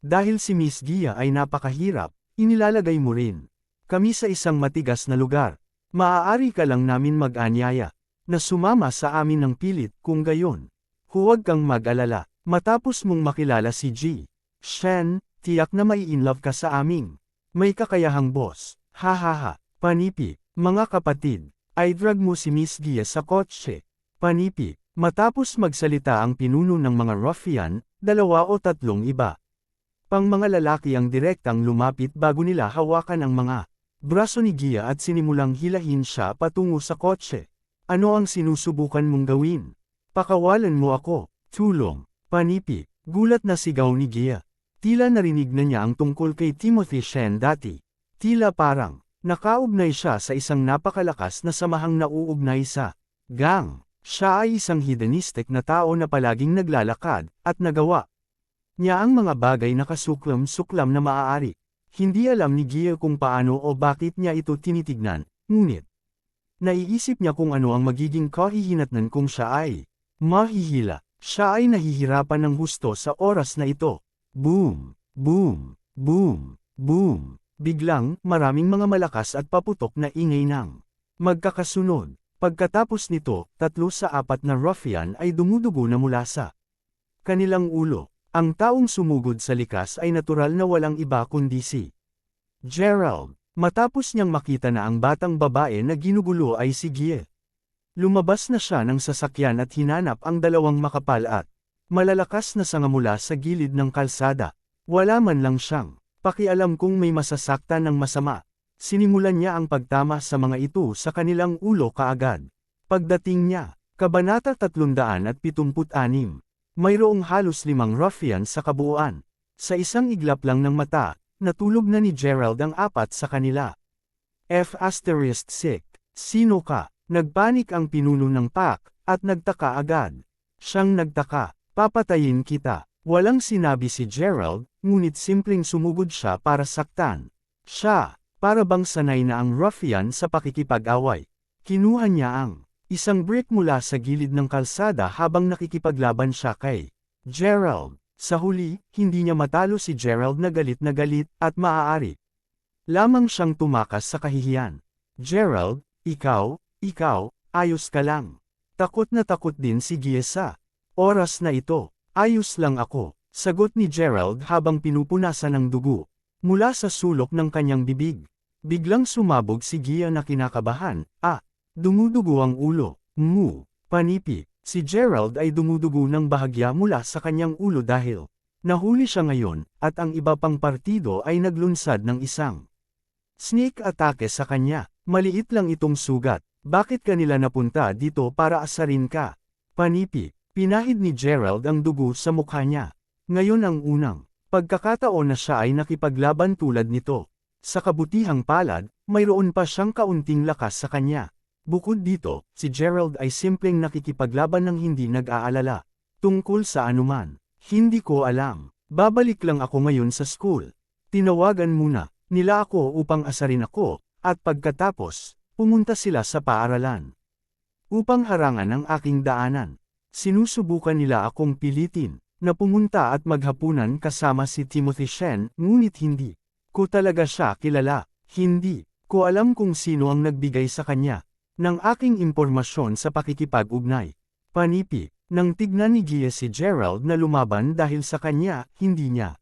Dahil si Miss Gia ay napakahirap, inilalagay mo rin kami sa isang matigas na lugar. Maaari ka lang namin mag-anyaya na sumama sa amin ng pilit kung gayon. Huwag kang mag-alala. Matapos mong makilala si G. Shen, tiyak na mai-inlove ka sa aming may kakayahang boss. Hahaha. Panipi, mga kapatid, ay drag mo si Miss Gia sa kotse. Panipi, matapos magsalita ang pinuno ng mga ruffian, 2 o 3 iba pang mga lalaki ang direktang lumapit bago nila hawakan ang mga braso ni Gia at sinimulang hilahin siya patungo sa kotse. Ano ang sinusubukan mong gawin? Pakawalan mo ako. Tulong. Panipi, gulat na sigaw ni Gia. Tila narinig na niya ang tungkol kay Timothy Shen dati. Tila parang nakaugnay siya sa isang napakalakas na samahang nauugnay sa gang. Siya ay isang hedonistic na tao na palaging naglalakad at nagawa niya ang mga bagay na kasuklam-suklam na maaari. Hindi alam ni Gia kung paano o bakit niya ito tinitignan, ngunit naiisip niya kung ano ang magiging kahihinatnan kung siya ay mahihila. Siya ay nahihirapan ng husto sa oras na ito. Boom! Boom! Boom! Boom! Biglang, maraming mga malakas at paputok na ingay ng magkakasunod. Pagkatapos nito, 3 sa 4 na ruffian ay dumudugo na mula sa kanilang ulo. Ang taong sumugod sa likas ay natural na walang iba kundi si Gerald. Matapos niyang makita na ang batang babae na ginugulo ay si Gia. Lumabas na siya ng sasakyan at hinanap ang dalawang makapal at malalakas na sanga mula sa gilid ng kalsada. Wala man lang siyang pakialam kung may masasaktan ng masama. Sinimulan niya ang pagtama sa mga ito sa kanilang ulo kaagad. Pagdating niya, Kabanata 376, mayroong halos 5 ruffian sa kabuuan. Sa isang iglap lang ng mata, natulog na ni Gerald ang 4 sa kanila. F***, sino ka? Nagpanik ang pinuno ng pack, at nagtaka agad. Siyang nagtaka, papatayin kita. Walang sinabi si Gerald, ngunit simpleng sumugod siya para saktan. Siya, para bang sanay na ang ruffian sa pakikipag-away. Kinuha niya ang isang brick mula sa gilid ng kalsada habang nakikipaglaban siya kay Gerald. Sa huli, hindi niya matalo si Gerald na galit at maaari lamang siyang tumakas sa kahihiyan. Gerald, ikaw, ayos ka lang. Takot na takot din si Gia sa oras na ito. Ayos lang ako, sagot ni Gerald habang pinupunasan ng dugo mula sa sulok ng kanyang bibig. Biglang sumabog si Gia na kinakabahan. Dumudugo ang ulo. Panipi. Si Gerald ay dumudugo ng bahagya mula sa kanyang ulo dahil nahuli siya ngayon, at ang iba pang partido ay naglunsad ng isang sneak atake sa kanya. Maliit lang itong sugat. Bakit kanila napunta dito para asarin ka? Panipi. Pinahid ni Gerald ang dugo sa mukha niya. Ngayon ang unang pagkakataon na siya ay nakipaglaban tulad nito. Sa kabutihang palad, mayroon pa siyang kaunting lakas sa kanya. Bukod dito, si Gerald ay simpleng nakikipaglaban ng hindi nag-aalala. Tungkol sa anuman. Hindi ko alam. Babalik lang ako ngayon sa school. Tinawagan muna nila ako upang asarin ako, at pagkatapos, pumunta sila sa paaralan. Upang harangan ang aking daanan. Sinusubukan nila akong pilitin na pumunta at maghapunan kasama si Timothy Shen, ngunit hindi ko talaga siya kilala. Hindi ko alam kung sino ang nagbigay sa kanya ng aking impormasyon sa pakikipag-ugnay. Panipi. Nang tignan ni Gia si Gerald na lumaban dahil sa kanya, hindi niya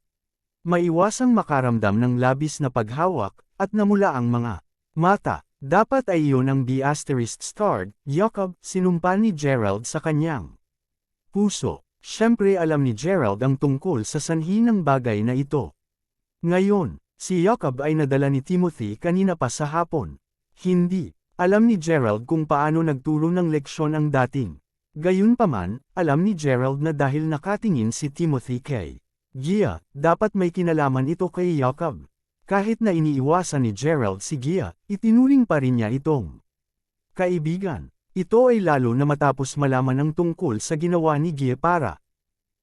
maiwasang makaramdam ng labis na paghawak, at namula ang mga mata. Dapat ay iyon ang B****, Jacob, sinumpa ni Gerald sa kanyang puso. Siyempre alam ni Gerald ang tungkol sa sanhi ng bagay na ito. Ngayon, si Jacob ay nadala ni Timothy kanina pa sa hapon. Hindi alam ni Gerald kung paano nagturo ng leksyon ang dating. Gayunpaman, alam ni Gerald na dahil nakatingin si Timothy kay Gia, dapat may kinalaman ito kay Jacob. Kahit na iniiwasan ni Gerald si Gia, itinuring pa rin niya itong kaibigan. Ito ay lalo na matapos malaman ang tungkol sa ginawa ni Gia para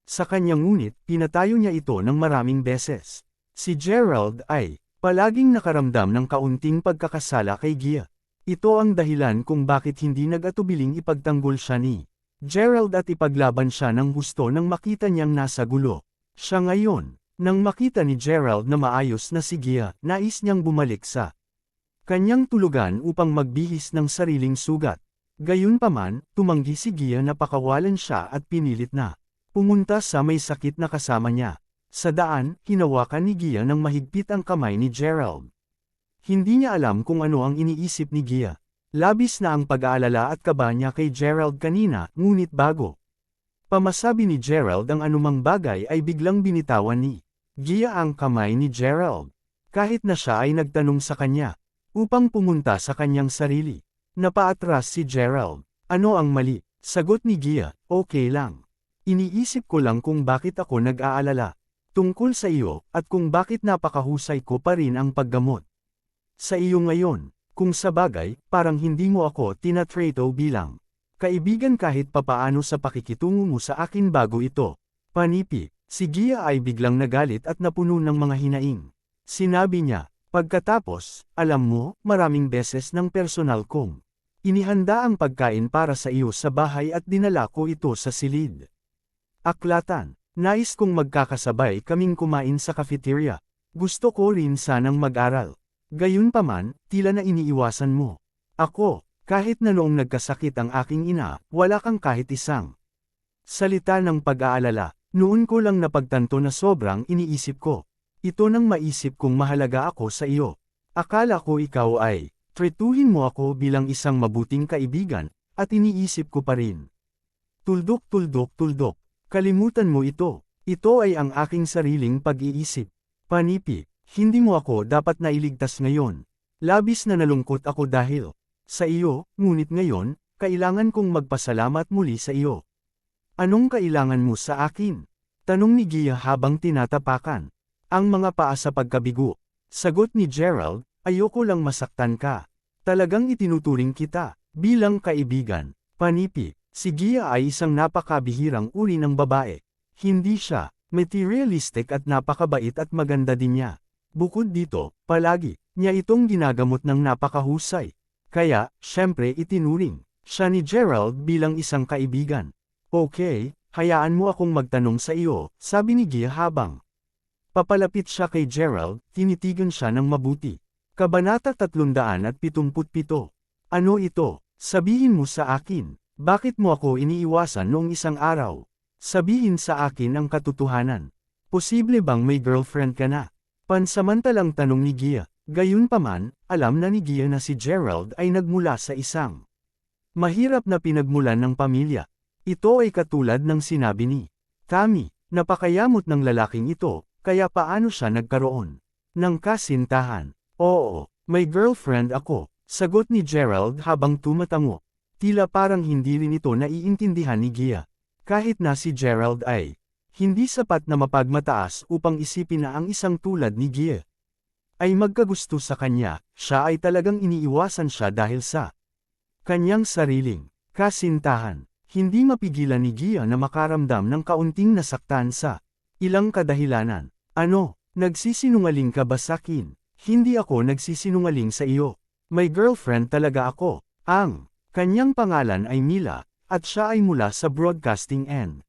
sa kanya, ngunit pinatayo niya ito ng maraming beses. Si Gerald ay palaging nakaramdam ng kaunting pagkakasala kay Gia. Ito ang dahilan kung bakit hindi nag-atubiling ipagtanggol siya ni Gerald at ipaglaban siya ng gusto nang makita niyang nasa gulo siya ngayon. Nang makita ni Gerald na maayos na si Gia, nais niyang bumalik sa kanyang tulugan upang magbihis ng sariling sugat. Gayunpaman, tumanggi si Gia na pakawalan siya at pinilit na pumunta sa may sakit na kasama niya. Sa daan, hinawakan ni Gia ng mahigpit ang kamay ni Gerald. Hindi niya alam kung ano ang iniisip ni Gia. Labis na ang pag-aalala at kaba niya kay Gerald kanina, ngunit bago pamasabi ni Gerald ang anumang bagay ay biglang binitawan ni Gia ang kamay ni Gerald. Kahit na siya ay nagtanong sa kanya upang pumunta sa kanyang sarili. Napaatras si Gerald. Ano ang mali? Sagot ni Gia, okay lang. Iniisip ko lang kung bakit ako nag-aalala tungkol sa iyo, at kung bakit napakahusay ko pa rin ang paggamot sa iyo ngayon. Kung sa bagay, parang hindi mo ako tinatrato bilang kaibigan kahit papaano sa pakikitungo mo sa akin bago ito. Panipi. Si Gia ay biglang nagalit at napuno ng mga hinaing. Sinabi niya, pagkatapos, alam mo, maraming beses ng personal kong inihanda ang pagkain para sa iyo sa bahay at dinala ko ito sa silid. Aklatan. Nais kong magkakasabay kaming kumain sa cafeteria. Gusto ko rin sanang mag-aral. Gayunpaman, tila na iniiwasan mo ako. Kahit na noong nagkasakit ang aking ina, wala kang kahit isang salita ng pag-aalala. Noon ko lang napagtanto na sobrang iniisip ko. Ito nang maisip kong mahalaga ako sa iyo. Akala ko ikaw ay tretuhin mo ako bilang isang mabuting kaibigan, at iniisip ko pa rin. Tuldok tuldok tuldok. Kalimutan mo ito. Ito ay ang aking sariling pag-iisip. Panipi, hindi mo ako dapat nailigtas ngayon. Labis na nalungkot ako dahil sa iyo, ngunit ngayon, kailangan kong magpasalamat muli sa iyo. Anong kailangan mo sa akin? Tanong ni Gia habang tinatapakan ang mga paa sa pagkabigo. Sagot ni Gerald, ayoko lang masaktan ka. Talagang itinuturing kita bilang kaibigan. Panipi, si Gia ay isang napakabihirang uri ng babae. Hindi siya materialistic at napakabait at maganda din niya. Bukod dito, palagi niya itong ginagamot ng napakahusay. Kaya, syempre itinuring siya ni Gerald bilang isang kaibigan. Okay, hayaan mo akong magtanong sa iyo, sabi ni Gia habang papalapit siya kay Gerald, tinitigan siya ng mabuti. Kabanata 377. Ano ito? Sabihin mo sa akin. Bakit mo ako iniiwasan noong isang araw? Sabihin sa akin ang katotohanan. Posible bang may girlfriend ka na? Pansamantalang tanong ni Gia. Gayunpaman, alam na ni Gia na si Gerald ay nagmula sa isang mahirap na pinagmulan ng pamilya. Ito ay katulad ng sinabi ni Tammy, napakayamot ng lalaking ito, kaya paano siya nagkaroon ng kasintahan? Oo, may girlfriend ako, sagot ni Gerald habang tumatango. Tila parang hindi rin ito naiintindihan ni Gia. Kahit na si Gerald ay hindi sapat na mapagmataas upang isipin na ang isang tulad ni Gia ay magkagusto sa kanya, siya ay talagang iniiwasan siya dahil sa kanyang sariling kasintahan. Hindi mapigilan ni Gia na makaramdam ng kaunting nasaktan sa ilang kadahilanan. Ano, nagsisinungaling ka ba sakin? Hindi ako nagsisinungaling sa iyo. May girlfriend talaga ako. Ang kanyang pangalan ay Mila, at siya ay mula sa Broadcasting and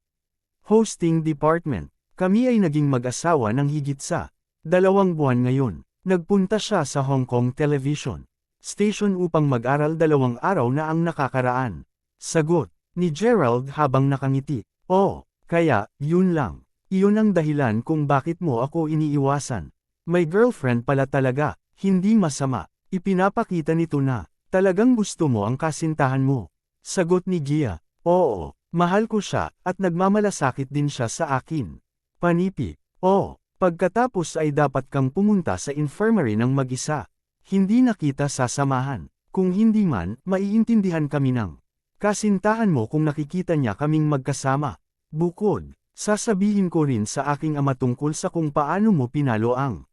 Hosting Department. Kami ay naging mag-asawa ng higit sa 2 buwan ngayon. Nagpunta siya sa Hong Kong Television Station upang mag-aral 2 araw na ang nakakaraan. Sagot ni Gerald habang nakangiti. Oh, kaya, yun lang. Iyon ang dahilan kung bakit mo ako iniiwasan. May girlfriend pala talaga, hindi masama. Ipinapakita nito na talagang gusto mo ang kasintahan mo. Sagot ni Gia. Oo, mahal ko siya, at nagmamalasakit din siya sa akin. Panipi. Oh. Pagkatapos ay dapat kang pumunta sa infirmary ng mag-isa. Hindi na kita sasamahan. Kung hindi man, maiintindihan kami ng kasintahan mo kung nakikita niya kaming magkasama. Bukod, sasabihin ko rin sa aking ama tungkol sa kung paano mo pinalo ang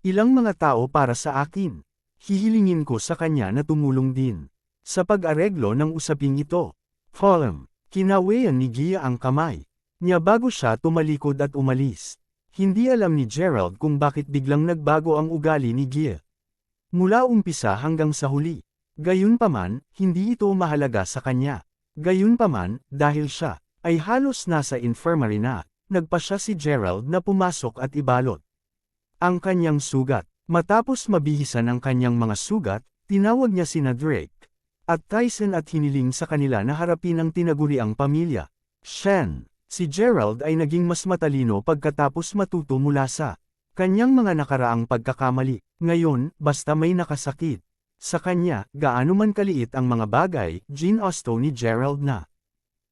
ilang mga tao para sa akin. Hihilingin ko sa kanya na tumulong din sa pag-areglo ng usaping ito. Column. Kinawayan ni Gia ang kamay niya bago siya tumalikod at umalis. Hindi alam ni Gerald kung bakit biglang nagbago ang ugali ni Gia mula umpisa hanggang sa huli. Gayunpaman, hindi ito mahalaga sa kanya. Gayunpaman, dahil siya ay halos nasa infirmary na, nagpasya si Gerald na pumasok at ibalot ang kanyang sugat. Matapos mabihisan ang kanyang mga sugat, tinawag niya sina Drake at Tyson at hiniling sa kanila na harapin ang tinaguriang pamilya. Shen. Si Gerald ay naging mas matalino pagkatapos matuto mula sa kanyang mga nakaraang pagkakamali. Ngayon, basta may nakasakit sa kanya, gaano man kaliit ang mga bagay, ginusto ni Gerald na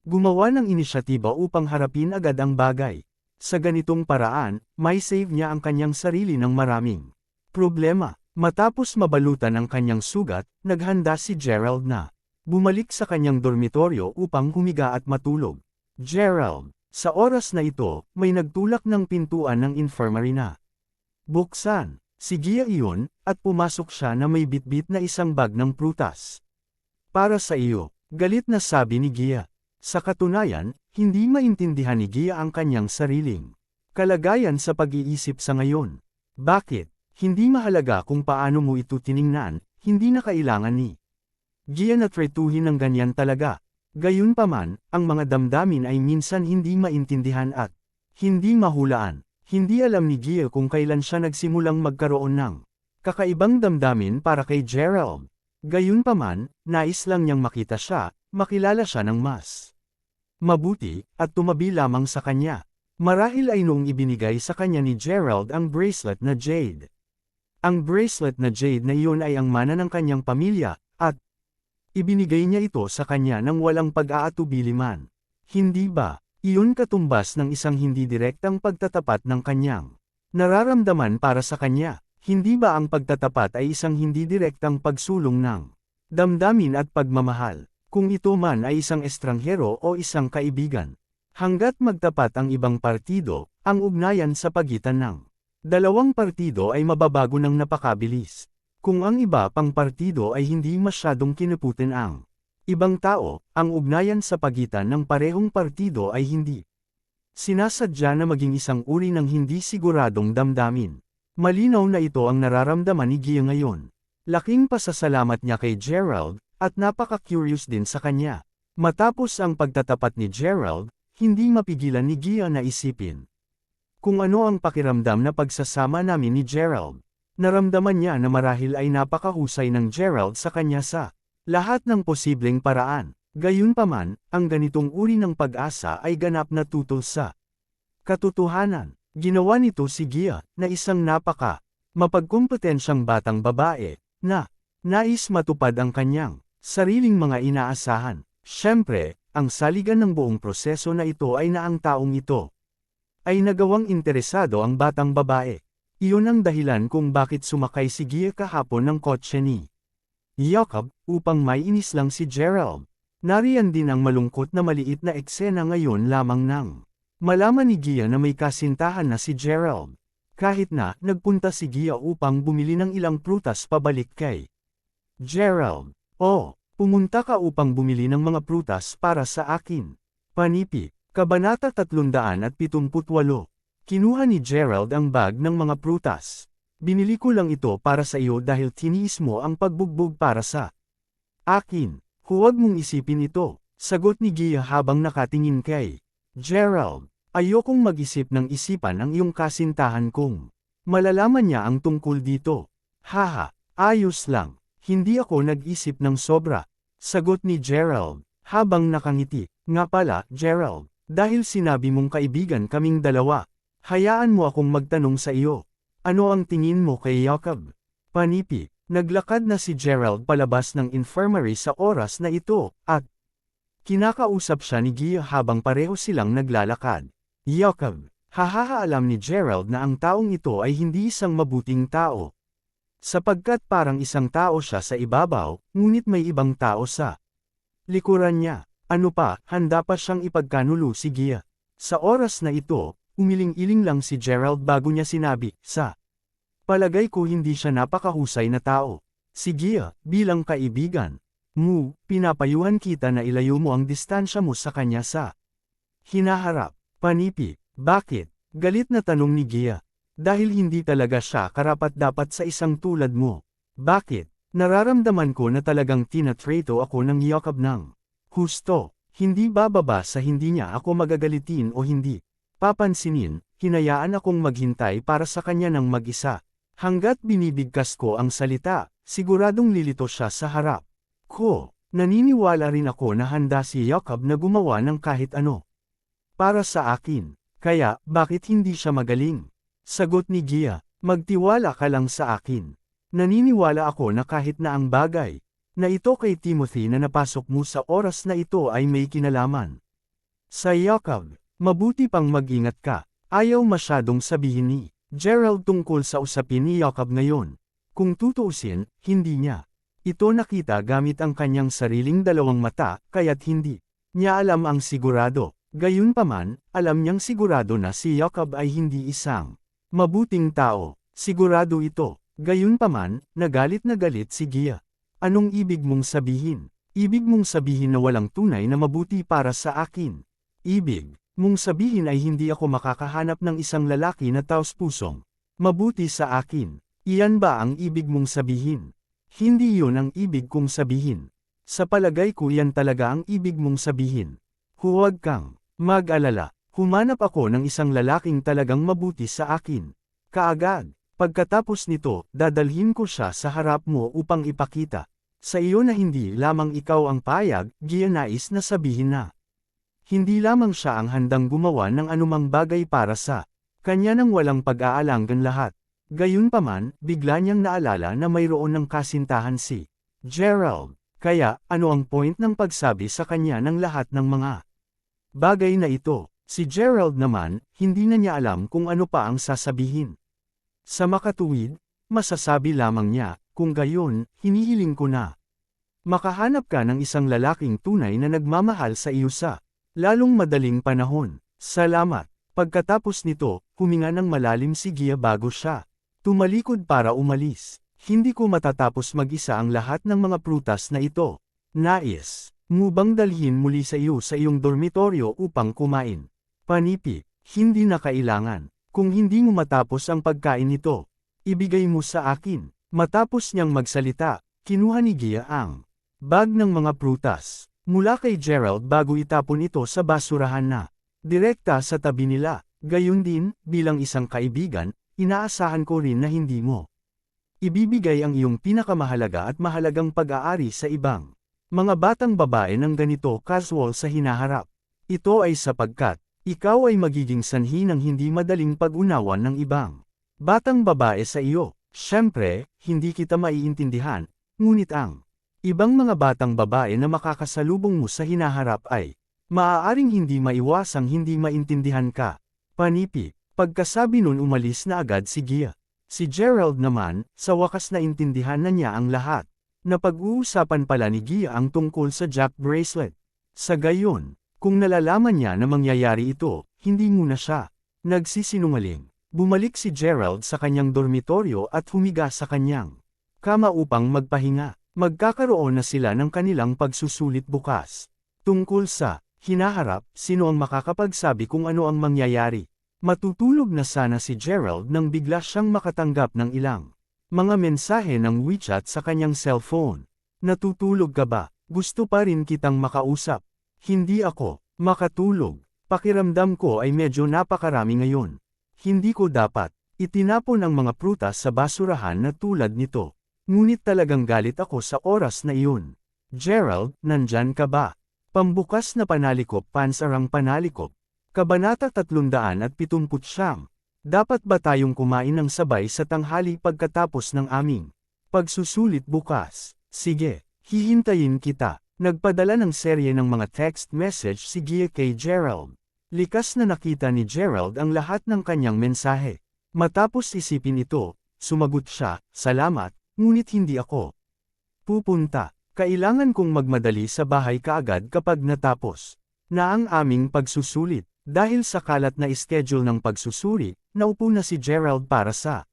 gumawa ng inisyatiba upang harapin agad ang bagay. Sa ganitong paraan, may save niya ang kanyang sarili ng maraming problema. Matapos mabalutan ang kanyang sugat, naghanda si Gerald na bumalik sa kanyang dormitoryo upang humiga at matulog. Gerald, sa oras na ito, may nagtulak ng pintuan ng infirmary na buksan. Si Gia iyon, at pumasok siya na may bitbit na isang bag ng prutas. Para sa iyo, galit na sabi ni Gia. Sa katunayan, hindi maintindihan ni Gia ang kanyang sariling kalagayan sa pag-iisip sa ngayon. Bakit? Hindi mahalaga kung paano mo ito tiningnan, hindi na kailangan ni Gia na tretuhin ng ganyan talaga. Gayunpaman, ang mga damdamin ay minsan hindi maintindihan at hindi mahulaan. Hindi alam ni Gia kung kailan siya nagsimulang magkaroon ng kakaibang damdamin para kay Gerald. Gayunpaman, nais lang niyang makita siya, makilala siya ng mas mabuti, at tumabi lamang sa kanya. Marahil ay noong ibinigay sa kanya ni Gerald ang bracelet na jade. Ang bracelet na jade na iyon ay ang mana ng kanyang pamilya, at ibinigay niya ito sa kanya nang walang pag-aatubili man. Hindi ba, iyon katumbas ng isang hindi direktang pagtatapat ng kanyang nararamdaman para sa kanya? Hindi ba ang pagtatapat ay isang hindi direktang pagsulong ng damdamin at pagmamahal, kung ito man ay isang estranghero o isang kaibigan? Hanggat magtapat ang ibang partido, ang ugnayan sa pagitan ng dalawang partido ay mababago ng napakabilis. Kung ang iba pang partido ay hindi masyadong kinuputin ang ibang tao, ang ugnayan sa pagitan ng parehong partido ay hindi sinasadya na maging isang uri ng hindi siguradong damdamin. Malinaw na ito ang nararamdaman ni Gia ngayon. Laking pasasalamat niya kay Gerald, at napaka-curious din sa kanya. Matapos ang pagtatapat ni Gerald, hindi mapigilan ni Gia na isipin kung ano ang pakiramdam na pagsasama namin ni Gerald. Naramdaman niya na marahil ay napakahusay ng Gerald sa kanya sa lahat ng posibleng paraan. Gayunpaman, ang ganitong uri ng pag-asa ay ganap na tutol sa katotohanan. Ginawa nito si Gia, na isang mapagkompetensyang batang babae, na nais matupad ang kanyang sariling mga inaasahan. Siyempre, ang saligan ng buong proseso na ito ay na ang taong ito ay nagawang interesado ang batang babae. Iyon ang dahilan kung bakit sumakay si Gia kahapon ng kotse ni Jacob, upang maiinis lang si Gerald. Nariyan din ang malungkot na maliit na eksena ngayon lamang nang malaman ni Gia na may kasintahan na si Gerald. Kahit na, nagpunta si Gia upang bumili ng ilang prutas pabalik kay Gerald. Oh, pumunta ka upang bumili ng mga prutas para sa akin. Panipi, Kabanata 378. Kinuha ni Gerald ang bag ng mga prutas. Binili ko lang ito para sa iyo dahil tiniis mo ang pagbugbog para sa akin. Huwag mong isipin ito, sagot ni Gia habang nakatingin kay Gerald. Ayokong mag-isip ng isipan ang iyong kasintahan kung malalaman niya ang tungkol dito. Haha, ayos lang, hindi ako nag-isip ng sobra, sagot ni Gerald, habang nakangiti. Nga pala, Gerald, dahil sinabi mong kaibigan kaming dalawa, hayaan mo akong magtanong sa iyo. Ano ang tingin mo kay Jacob? Panipi, naglakad na si Gerald palabas ng infirmary sa oras na ito, at kinakausap siya ni Gia habang pareho silang naglalakad. Jacob, alam ni Gerald na ang taong ito ay hindi isang mabuting tao. Sapagkat parang isang tao siya sa ibabaw, ngunit may ibang tao sa likuran niya. Ano pa, handa pa siyang ipagkanulo si Gia. Sa oras na ito, umiling-iling lang si Gerald bago niya sinabi, sa palagay ko hindi siya napakahusay na tao. Si Gia, bilang kaibigan pinapayuhan kita na ilayo mo ang distansya mo sa kanya sa hinaharap. Panipi, bakit? Galit na tanong ni Gia. Dahil hindi talaga siya karapat-dapat sa isang tulad mo. Bakit? Nararamdaman ko na talagang tinatrato ako ng Jacob ng husto. Hindi bababa sa hindi niya ako magagalitin o hindi papansinin, hinayaan akong maghintay para sa kanya ng mag-isa. Hanggat binibigkas ko ang salita, siguradong lilito siya sa harap ko. Naniniwala rin ako na handa si Jacob na gumawa ng kahit ano para sa akin. Kaya, bakit hindi siya magaling? Sagot ni Gia, magtiwala ka lang sa akin. Naniniwala ako na kahit na ang bagay na ito kay Timothy na napasok mo sa oras na ito ay may kinalaman sa Jacob, mabuti pang mag-ingat ka. Ayaw masyadong sabihin ni Gerald tungkol sa usapin ni Jacob ngayon. Kung tutuusin, hindi niya ito nakita gamit ang kanyang sariling dalawang mata, kaya't hindi niya alam ang sigurado. Gayunpaman, alam niyang sigurado na si Jacob ay hindi isang mabuting tao. Sigurado ito. Gayunpaman, nagalit na galit si Gia. Anong ibig mong sabihin? Ibig mong sabihin na walang tunay na mabuti para sa akin. Ibig mong sabihin ay hindi ako makakahanap ng isang lalaki na taos-pusong mabuti sa akin. Iyan ba ang ibig mong sabihin? Hindi yun ang ibig kong sabihin. Sa palagay ko yan talaga ang ibig mong sabihin. Huwag kang mag-alala. Humanap ako ng isang lalaking talagang mabuti sa akin. Kaagad. Pagkatapos nito, dadalhin ko siya sa harap mo upang ipakita Sa iyo na hindi lamang ikaw ang payag, Gia nais na sabihin na. Hindi lamang siya ang handang gumawa ng anumang bagay para sa kanya nang walang pag-aalanggan lahat. Gayunpaman, bigla niyang naalala na mayroon ng kasintahan si Gerald. Kaya, ano ang point ng pagsabi sa kanya ng lahat ng mga bagay na ito? Si Gerald naman, hindi na niya alam kung ano pa ang sasabihin. Sa makatuwid, masasabi lamang niya, kung gayon, hinihiling ko na makahanap ka ng isang lalaking tunay na nagmamahal sa iyo sa lalong madaling panahon. Salamat. Pagkatapos nito, huminga ng malalim si Gia bago siya tumalikod para umalis. Hindi ko matatapos mag-isa ang lahat ng mga prutas na ito. Nais mo bang dalhin muli sa iyong dormitoryo upang kumain? Panipi, hindi na kailangan. Kung hindi mo matapos ang pagkain nito, ibigay mo sa akin. Matapos niyang magsalita, kinuha ni Gia ang bag ng mga prutas mula kay Gerald bago itapon ito sa basurahan na direkta sa tabi nila. Gayun din, bilang isang kaibigan, inaasahan ko rin na hindi mo ibibigay ang iyong pinakamahalaga at mahalagang pag-aari sa ibang mga batang babae ng ganito casual sa hinaharap. Ito ay sapagkat ikaw ay magiging sanhi ng hindi madaling pag-unawan ng ibang batang babae sa iyo. Siyempre, hindi kita maiintindihan, ngunit ang ibang mga batang babae na makakasalubong mo sa hinaharap ay maaaring hindi maiwasang hindi maintindihan ka. Panipi, pagkasabi nun umalis na agad si Gia. Si Gerald naman, sa wakas na intindihan na niya ang lahat. Napag-uusapan pala ni Gia ang tungkol sa Jack bracelet. Sa gayon, kung nalalaman niya na mangyayari ito, hindi muna siya nagsisinungaling. Bumalik si Gerald sa kanyang dormitoryo at humiga sa kanyang kama upang magpahinga. Magkakaroon na sila ng kanilang pagsusulit bukas. Tungkol sa hinaharap, sino ang makakapagsabi kung ano ang mangyayari? Matutulog na sana si Gerald nang bigla siyang makatanggap ng ilang mga mensahe ng WeChat sa kanyang cellphone. Natutulog ka ba? Gusto pa rin kitang makausap. Hindi ako makatulog. Pakiramdam ko ay medyo napakarami ngayon. Hindi ko dapat itinapon ang mga prutas sa basurahan na tulad nito. Ngunit talagang galit ako sa oras na iyon. Gerald, nandyan ka ba? Pambukas na panalikop, pansarang panalikop. Kabanata 379. Dapat ba tayong kumain ng sabay sa tanghali pagkatapos ng aming pagsusulit bukas? Sige, hihintayin kita. Nagpadala ng serye ng mga text message si Gia kay Gerald. Likas na nakita ni Gerald ang lahat ng kanyang mensahe. Matapos isipin ito, sumagot siya, salamat, ngunit hindi ako pupunta. Kailangan kong magmadali sa bahay kaagad kapag natapos na ang aming pagsusulit. Dahil sa kalat na schedule ng pagsusuri, naupo na si Gerald para sa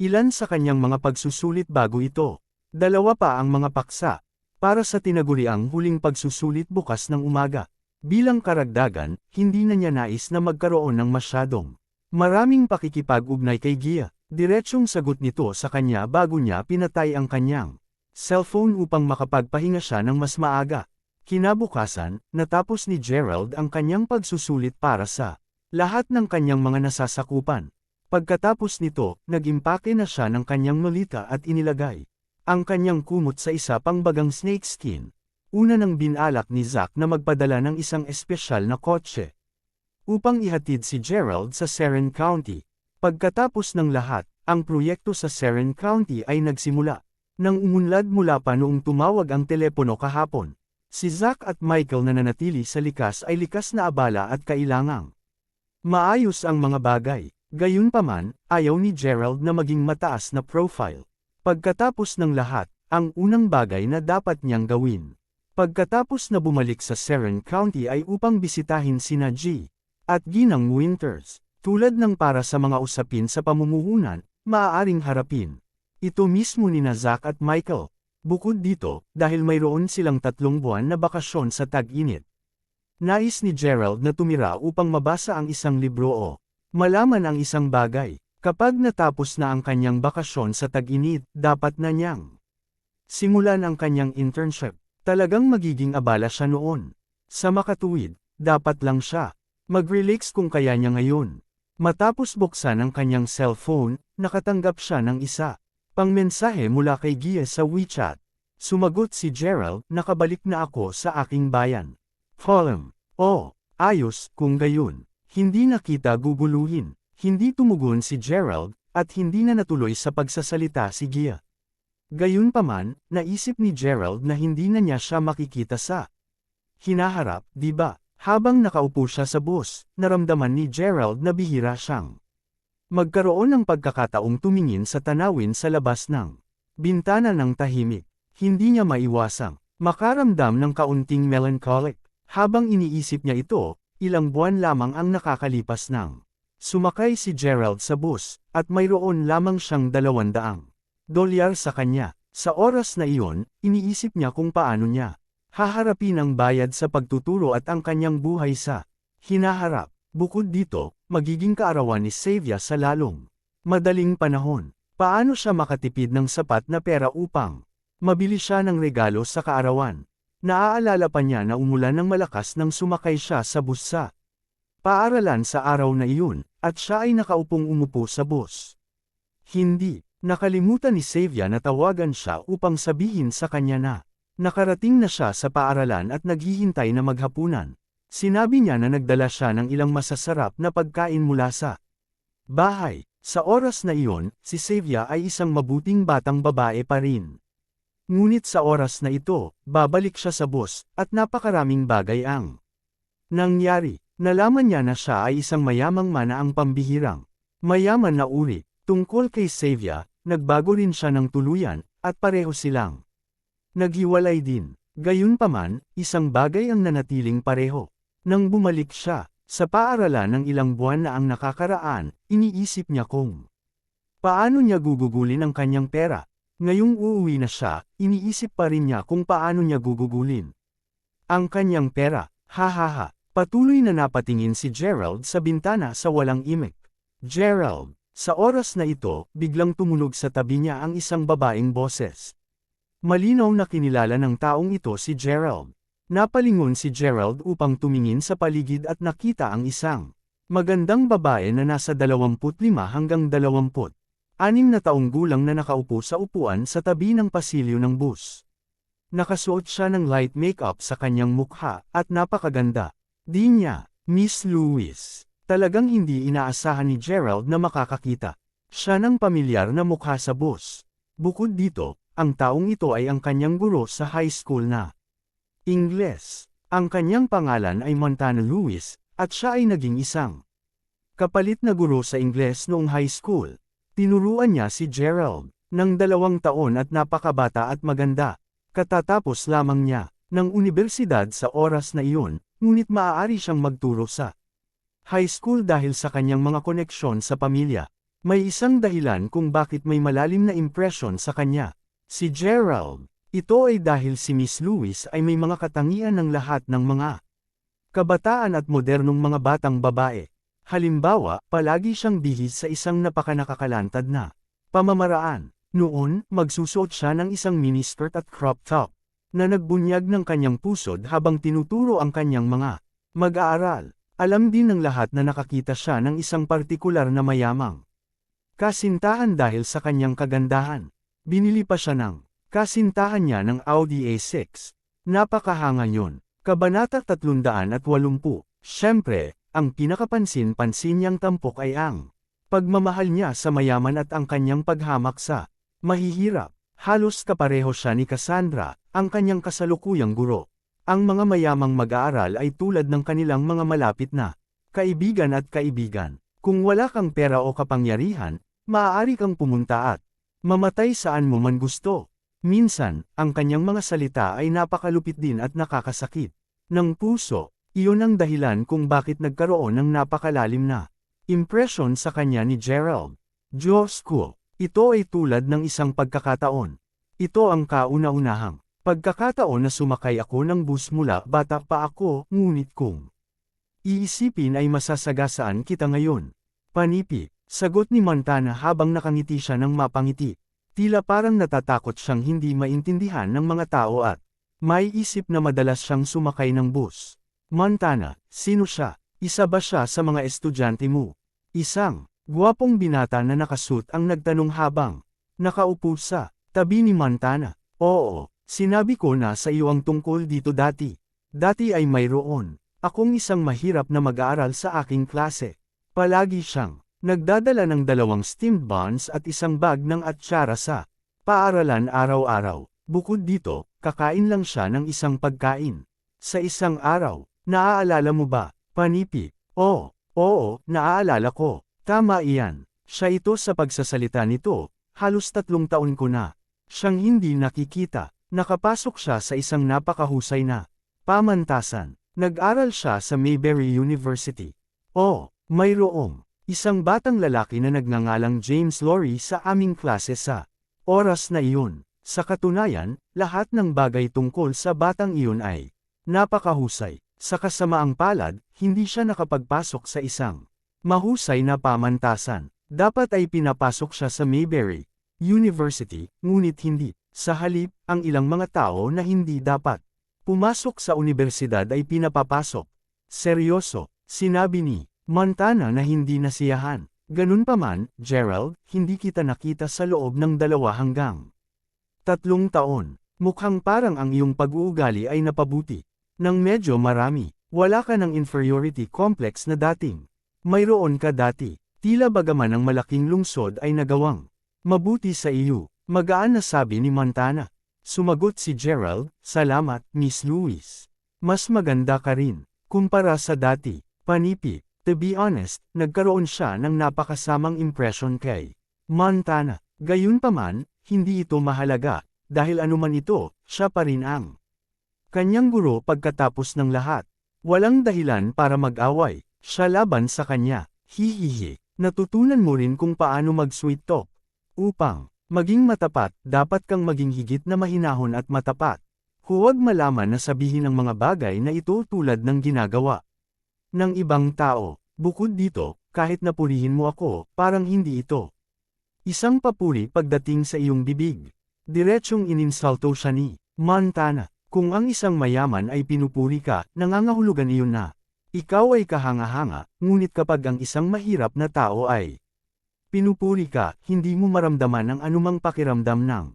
ilan sa kanyang mga pagsusulit bago ito. Dalawa pa ang mga paksa para sa tinaguriang huling pagsusulit bukas ng umaga. Bilang karagdagan, hindi na niya nais na magkaroon ng masyadong maraming pakikipag-ugnay kay Gia. Diretsyong sagot nito sa kanya bago niya pinatay ang kanyang cellphone upang makapagpahinga siya ng mas maaga. Kinabukasan, natapos ni Gerald ang kanyang pagsusulit para sa lahat ng kanyang mga nasasakupan. Pagkatapos nito, nag-impake na siya ng kanyang malita at inilagay ang kanyang kumot sa isa pang bagang snakeskin. Una nang binalak ni Zack na magpadala ng isang espesyal na kotse upang ihatid si Gerald sa Seren County. Pagkatapos ng lahat, ang proyekto sa Seren County ay nagsimula nang umunlad mula pa noong tumawag ang telepono kahapon. Si Zack at Michael na nanatili sa likas ay likas na abala at kailangang maayos ang mga bagay. Gayunpaman, ayaw ni Gerald na maging mataas na profile. Pagkatapos ng lahat, ang unang bagay na dapat niyang gawin pagkatapos na bumalik sa Seren County ay upang bisitahin sina G at Ginang Winters. Tulad ng para sa mga usapin sa pamumuhunan, maaaring harapin ito mismo nina Zack at Michael. Bukod dito, dahil mayroon silang 3 buwan na bakasyon sa tag-init, nais ni Gerald na tumira upang mabasa ang isang libro o malaman ang isang bagay. Kapag natapos na ang kanyang bakasyon sa tag-init, dapat na niyang simulan ang kanyang internship. Talagang magiging abala siya noon. Sa makatuwid, dapat lang siya mag-relax kung kaya niya ngayon. Matapos buksan ang kanyang cellphone, nakatanggap siya ng isa pang mensahe mula kay Gia sa WeChat. Sumagot si Gerald, nakabalik na ako sa aking bayan. Column. Oh, ayos, kung gayon. Hindi na kita guguluhin. Hindi tumugon si Gerald, at hindi na natuloy sa pagsasalita si Gia. Gayunpaman, naisip ni Gerald na hindi na niya siya makikita sa hinaharap, di ba? Habang nakaupo siya sa bus, naramdaman ni Gerald na bihira siyang magkaroon ng pagkakataong tumingin sa tanawin sa labas ng bintana ng tahimik. Hindi niya maiwasang makaramdam ng kaunting melancholic. Habang iniisip niya ito, ilang buwan lamang ang nakakalipas nang sumakay si Gerald sa bus, at mayroon lamang siyang $200 sa kanya. Sa oras na iyon, iniisip niya kung paano niya haharapin ang bayad sa pagtuturo at ang kanyang buhay sa hinaharap. Bukod dito, magiging kaarawan ni Xavier sa lalong madaling panahon. Paano siya makatipid ng sapat na pera upang mabili siya ng regalo sa kaarawan? Naaalala pa niya na umulan ng malakas nang sumakay siya sa bus sa paaralan sa araw na iyon, at siya ay nakaupong umupo sa bus. Hindi nakalimutan ni Xavier na tawagan siya upang sabihin sa kanya na nakarating na siya sa paaralan at naghihintay na maghapunan. Sinabi niya na nagdala siya ng ilang masasarap na pagkain mula sa bahay. Sa oras na iyon, si Xavier ay isang mabuting batang babae pa rin. Ngunit sa oras na ito, babalik siya sa bus, at napakaraming bagay ang nangyari. Nalaman niya na siya ay isang mayamang manaang pambihirang mayaman na uri. Tungkol kay Xavier, nagbago rin siya ng tuluyan, at pareho silang naghiwalay din. Gayunpaman, isang bagay ang nanatiling pareho. Nang bumalik siya sa paaralan ng ilang buwan na ang nakakaraan, iniisip niya kung paano niya gugugulin ang kanyang pera. Ngayong uuwi na siya, iniisip pa rin niya kung paano niya gugugulin ang kanyang pera. Hahaha. Patuloy na napatingin si Gerald sa bintana sa walang imik. Gerald. Sa oras na ito, biglang tumunog sa tabi niya ang isang babaeng boses. Malinaw na kinilala ng taong ito si Gerald. Napalingon si Gerald upang tumingin sa paligid at nakita ang isang magandang babae na nasa 25 hanggang 26 na taong gulang na nakaupo sa upuan sa tabi ng pasilyo ng bus. Nakasuot siya ng light makeup sa kanyang mukha, at napakaganda. Di niya, Miss Lewis. Talagang hindi inaasahan ni Gerald na makakakita siya ng pamilyar na mukha sa bus. Bukod dito, ang taong ito ay ang kanyang guro sa high school na Ingles. Ang kanyang pangalan ay Montana Lewis, at siya ay naging isang kapalit na guro sa Ingles noong high school. Tinuruan niya si Gerald ng 2 taon at napakabata at maganda. Katatapos lamang niya ng unibersidad sa oras na iyon, ngunit maaari siyang magturo sa high school dahil sa kanyang mga koneksyon sa pamilya. May isang dahilan kung bakit may malalim na impresyon sa kanya si Gerald. Ito ay dahil si Miss Lewis ay may mga katangian ng lahat ng mga kabataan at modernong mga batang babae. Halimbawa, palagi siyang bihis sa isang napakanakakalantad na pamamaraan. Noon, magsusuot siya ng isang miniskirt at crop top na nagbunyag ng kanyang pusod habang tinuturo ang kanyang mga mag-aaral. Alam din ng lahat na nakakita siya ng isang partikular na mayamang kasintahan dahil sa kanyang kagandahan. Binili pa siya ng kasintahan niya ng Audi A6. Napakahanga yun. Kabanata 380. Siyempre, ang pinakapansin-pansin niyang tampok ay ang pagmamahal niya sa mayaman at ang kanyang paghamak sa mahihirap. Halos kapareho siya ni Cassandra, ang kanyang kasalukuyang guro. Ang mga mayamang mag-aaral ay tulad ng kanilang mga malapit na kaibigan at kaibigan. Kung wala kang pera o kapangyarihan, maaari kang pumunta at mamatay saan mo man gusto. Minsan, ang kanyang mga salita ay napakalupit din at nakakasakit ng puso. Iyon ang dahilan kung bakit nagkaroon ng napakalalim na impresyon sa kanya ni Gerald. Diyos ko, ito ay tulad ng isang pagkakataon. Ito ang kauna-unahang pagkakataon na sumakay ako ng bus mula bata pa ako, ngunit kung iisipin ay masasagasaan kita ngayon. Panipi, sagot ni Montana habang nakangiti siya ng mapangiti. Tila parang natatakot siyang hindi maintindihan ng mga tao at may isip na madalas siyang sumakay ng bus. Montana, sino siya? Isa ba siya sa mga estudyante mo? Isang gwapong binata na nakasuit ang nagtanong habang nakaupo sa tabi ni Montana. Oo, Sinabi ko na sa iyo ang tungkol dito dati. Dati ay mayroon akong isang mahirap na mag-aaral sa aking klase. Palagi siyang nagdadala ng 2 steamed buns at isang bag ng atsara sa paaralan araw-araw. Bukod dito, kakain lang siya ng isang pagkain. Sa isang araw, naaalala mo ba, Panipi? Oo, naaalala ko. Tama iyan. Siya ito sa pagsasalita nito, halos 3 taon ko na. Siyang hindi nakikita. Nakapasok siya sa isang napakahusay na pamantasan. Nag-aral siya sa Mayberry University. Mayroong isang batang lalaki na nagngangalang James Lorry sa aming klase sa oras na iyon. Sa katunayan, lahat ng bagay tungkol sa batang iyon ay napakahusay. Sa kasamaang palad, hindi siya nakapagpasok sa isang mahusay na pamantasan. Dapat ay pinapasok siya sa Mayberry University, ngunit hindi. Sa halip, ang ilang mga tao na hindi dapat pumasok sa universidad ay pinapapasok. Seryoso, sinabi ni Montana na hindi nasiyahan. Ganun pa man, Gerald, hindi kita nakita sa loob ng 2 hanggang 3 taon. Mukhang parang ang iyong pag-uugali ay napabuti. Nang medyo marami, wala ka ng inferiority complex na dating mayroon ka dati. Tila bagaman ang malaking lungsod ay nagawang mabuti sa iyo. Magaan na sabi ni Montana. Sumagot si Gerald, salamat, Miss Lewis. Mas maganda ka rin, kumpara sa dati, Panipi. To be honest, nagkaroon siya ng napakasamang impression kay Montana. Gayunpaman, hindi ito mahalaga, dahil anuman ito, siya pa rin ang kanyang guro pagkatapos ng lahat. Walang dahilan para mag-away, siya laban sa kanya. Hihihi, natutunan mo rin kung paano mag-sweet talk. Upang maging matapat, dapat kang maging higit na mahinahon at matapat. Huwag malaman na sabihin ang mga bagay na ito tulad ng ginagawa ng ibang tao. Bukod dito, kahit napurihin mo ako, parang hindi ito isang papuri pagdating sa iyong bibig. Diretsyong ininsulto siya ni Montana. Kung ang isang mayaman ay pinupuri ka, nangangahulugan iyon na ikaw ay kahanga-hanga, ngunit kapag ang isang mahirap na tao ay pinupuri ka, hindi mo maramdaman ang anumang pakiramdam ng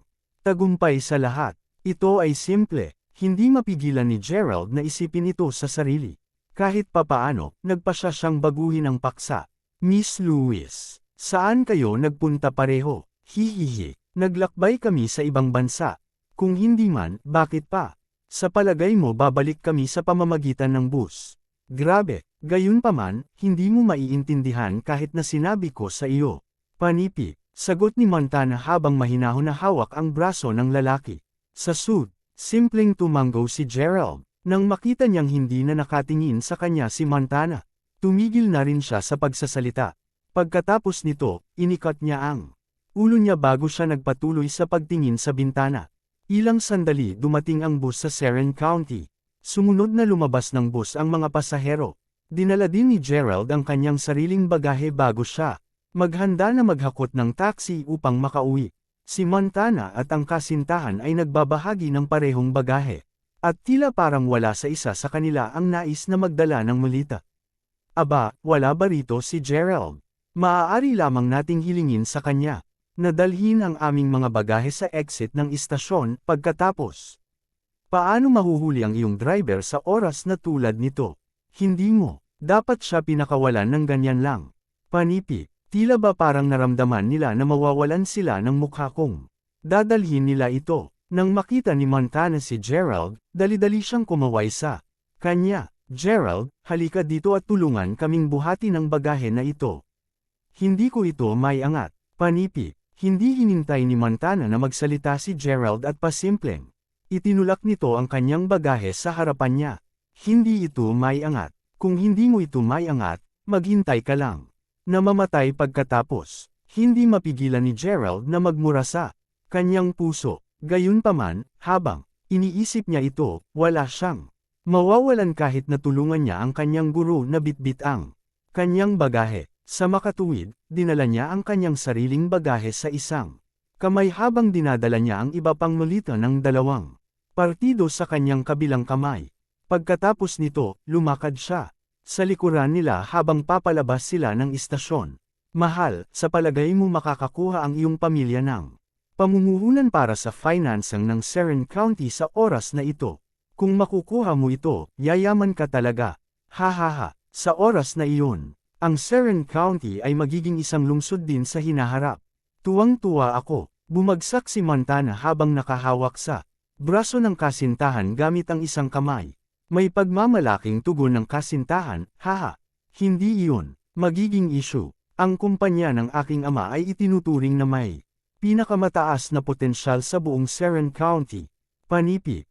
tagumpay sa lahat. Ito ay simple, hindi mapigilan ni Gerald na isipin ito sa sarili. Kahit papaano, nagpasya siyang baguhin ang paksa. Miss Lewis, saan kayo nagpunta pareho? Hihihi, naglakbay kami sa ibang bansa. Kung hindi man, bakit pa? Sa palagay mo babalik kami sa pamamagitan ng bus. Grabe, gayunpaman, hindi mo maiintindihan kahit na sinabi ko sa iyo. Panipi, sagot ni Montana habang mahinahon na hawak ang braso ng lalaki. Sa sud, simpleng tumanggo si Gerald. Nang makita niyang hindi na nakatingin sa kanya si Montana, tumigil na rin siya sa pagsasalita. Pagkatapos nito, inikat niya ang ulo niya bago siya nagpatuloy sa pagtingin sa bintana. Ilang sandali dumating ang bus sa Seren County. Sumunod na lumabas ng bus ang mga pasahero. Dinala din ni Gerald ang kanyang sariling bagahe bago siya maghanda na maghakot ng taxi upang makauwi. Si Montana at ang kasintahan ay nagbabahagi ng parehong bagahe. At tila parang wala sa isa sa kanila ang nais na magdala ng malita. Aba, wala ba rito si Gerald? Maaari lamang nating hilingin sa kanya na dalhin ang aming mga bagahe sa exit ng istasyon pagkatapos. Paano mahuhuli ang iyong driver sa oras na tulad nito? Hindi mo. Dapat siya pinakawalan ng ganyan lang. Panipi. Tila ba parang naramdaman nila na mawawalan sila ng mukha kung dadalhin nila ito. Nang makita ni Montana si Gerald, dali-dali siyang kumaway sa kanya. Gerald, halika dito at tulungan kaming buhati ng bagahe na ito. Hindi ko ito may angat. Panipi, hindi hinintay ni Montana na magsalita si Gerald at pasimpleng itinulak nito ang kanyang bagahe sa harapan niya. Hindi ito may angat. Kung hindi mo ito may angat, maghintay ka lang. Namamatay pagkatapos. Hindi mapigilan ni Gerald na magmura sa kanyang puso. Gayunpaman, habang iniisip niya ito, wala siyang mawawalan kahit na tulungan niya ang kanyang guro na bitbit ang kanyang bagahe. Sa makatuwid, dinala niya ang kanyang sariling bagahe sa isang kamay habang dinadala niya ang iba pang malita ng 2 partido sa kanyang kabilang kamay. Pagkatapos nito, lumakad siya sa likuran nila habang papalabas sila ng istasyon. Mahal, sa palagay mo makakakuha ang iyong pamilya ng Pamumuhunan para sa financing ng Seren County sa oras na ito. Kung makukuha mo ito, yayaman ka talaga. Hahaha, sa oras na iyon, ang Seren County ay magiging isang lungsod din sa hinaharap. Tuwang-tuwa ako, bumagsak si Montana habang nakahawak sa braso ng kasintahan gamit ang isang kamay. May pagmamalaking tugon ng kasintahan, haha. Hindi iyon magiging issue. Ang kumpanya ng aking ama ay itinuturing na may pinakamataas na potensyal sa buong Seren County. Panipi,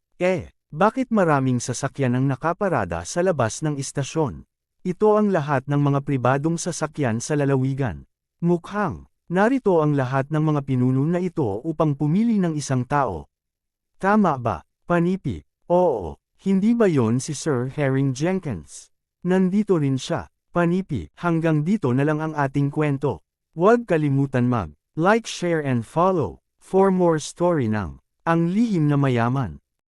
bakit maraming sasakyan ang nakaparada sa labas ng istasyon? Ito ang lahat ng mga pribadong sasakyan sa lalawigan. Mukhang, narito ang lahat ng mga pinuno na ito upang pumili ng isang tao. Tama ba, Panipi? Oo. Hindi ba yon si Sir Herring Jenkins? Nandito rin siya. Panipi, hanggang dito na lang ang ating kwento. Huwag kalimutan mag-like, share and follow for more story ng Ang Lihim na Mayaman.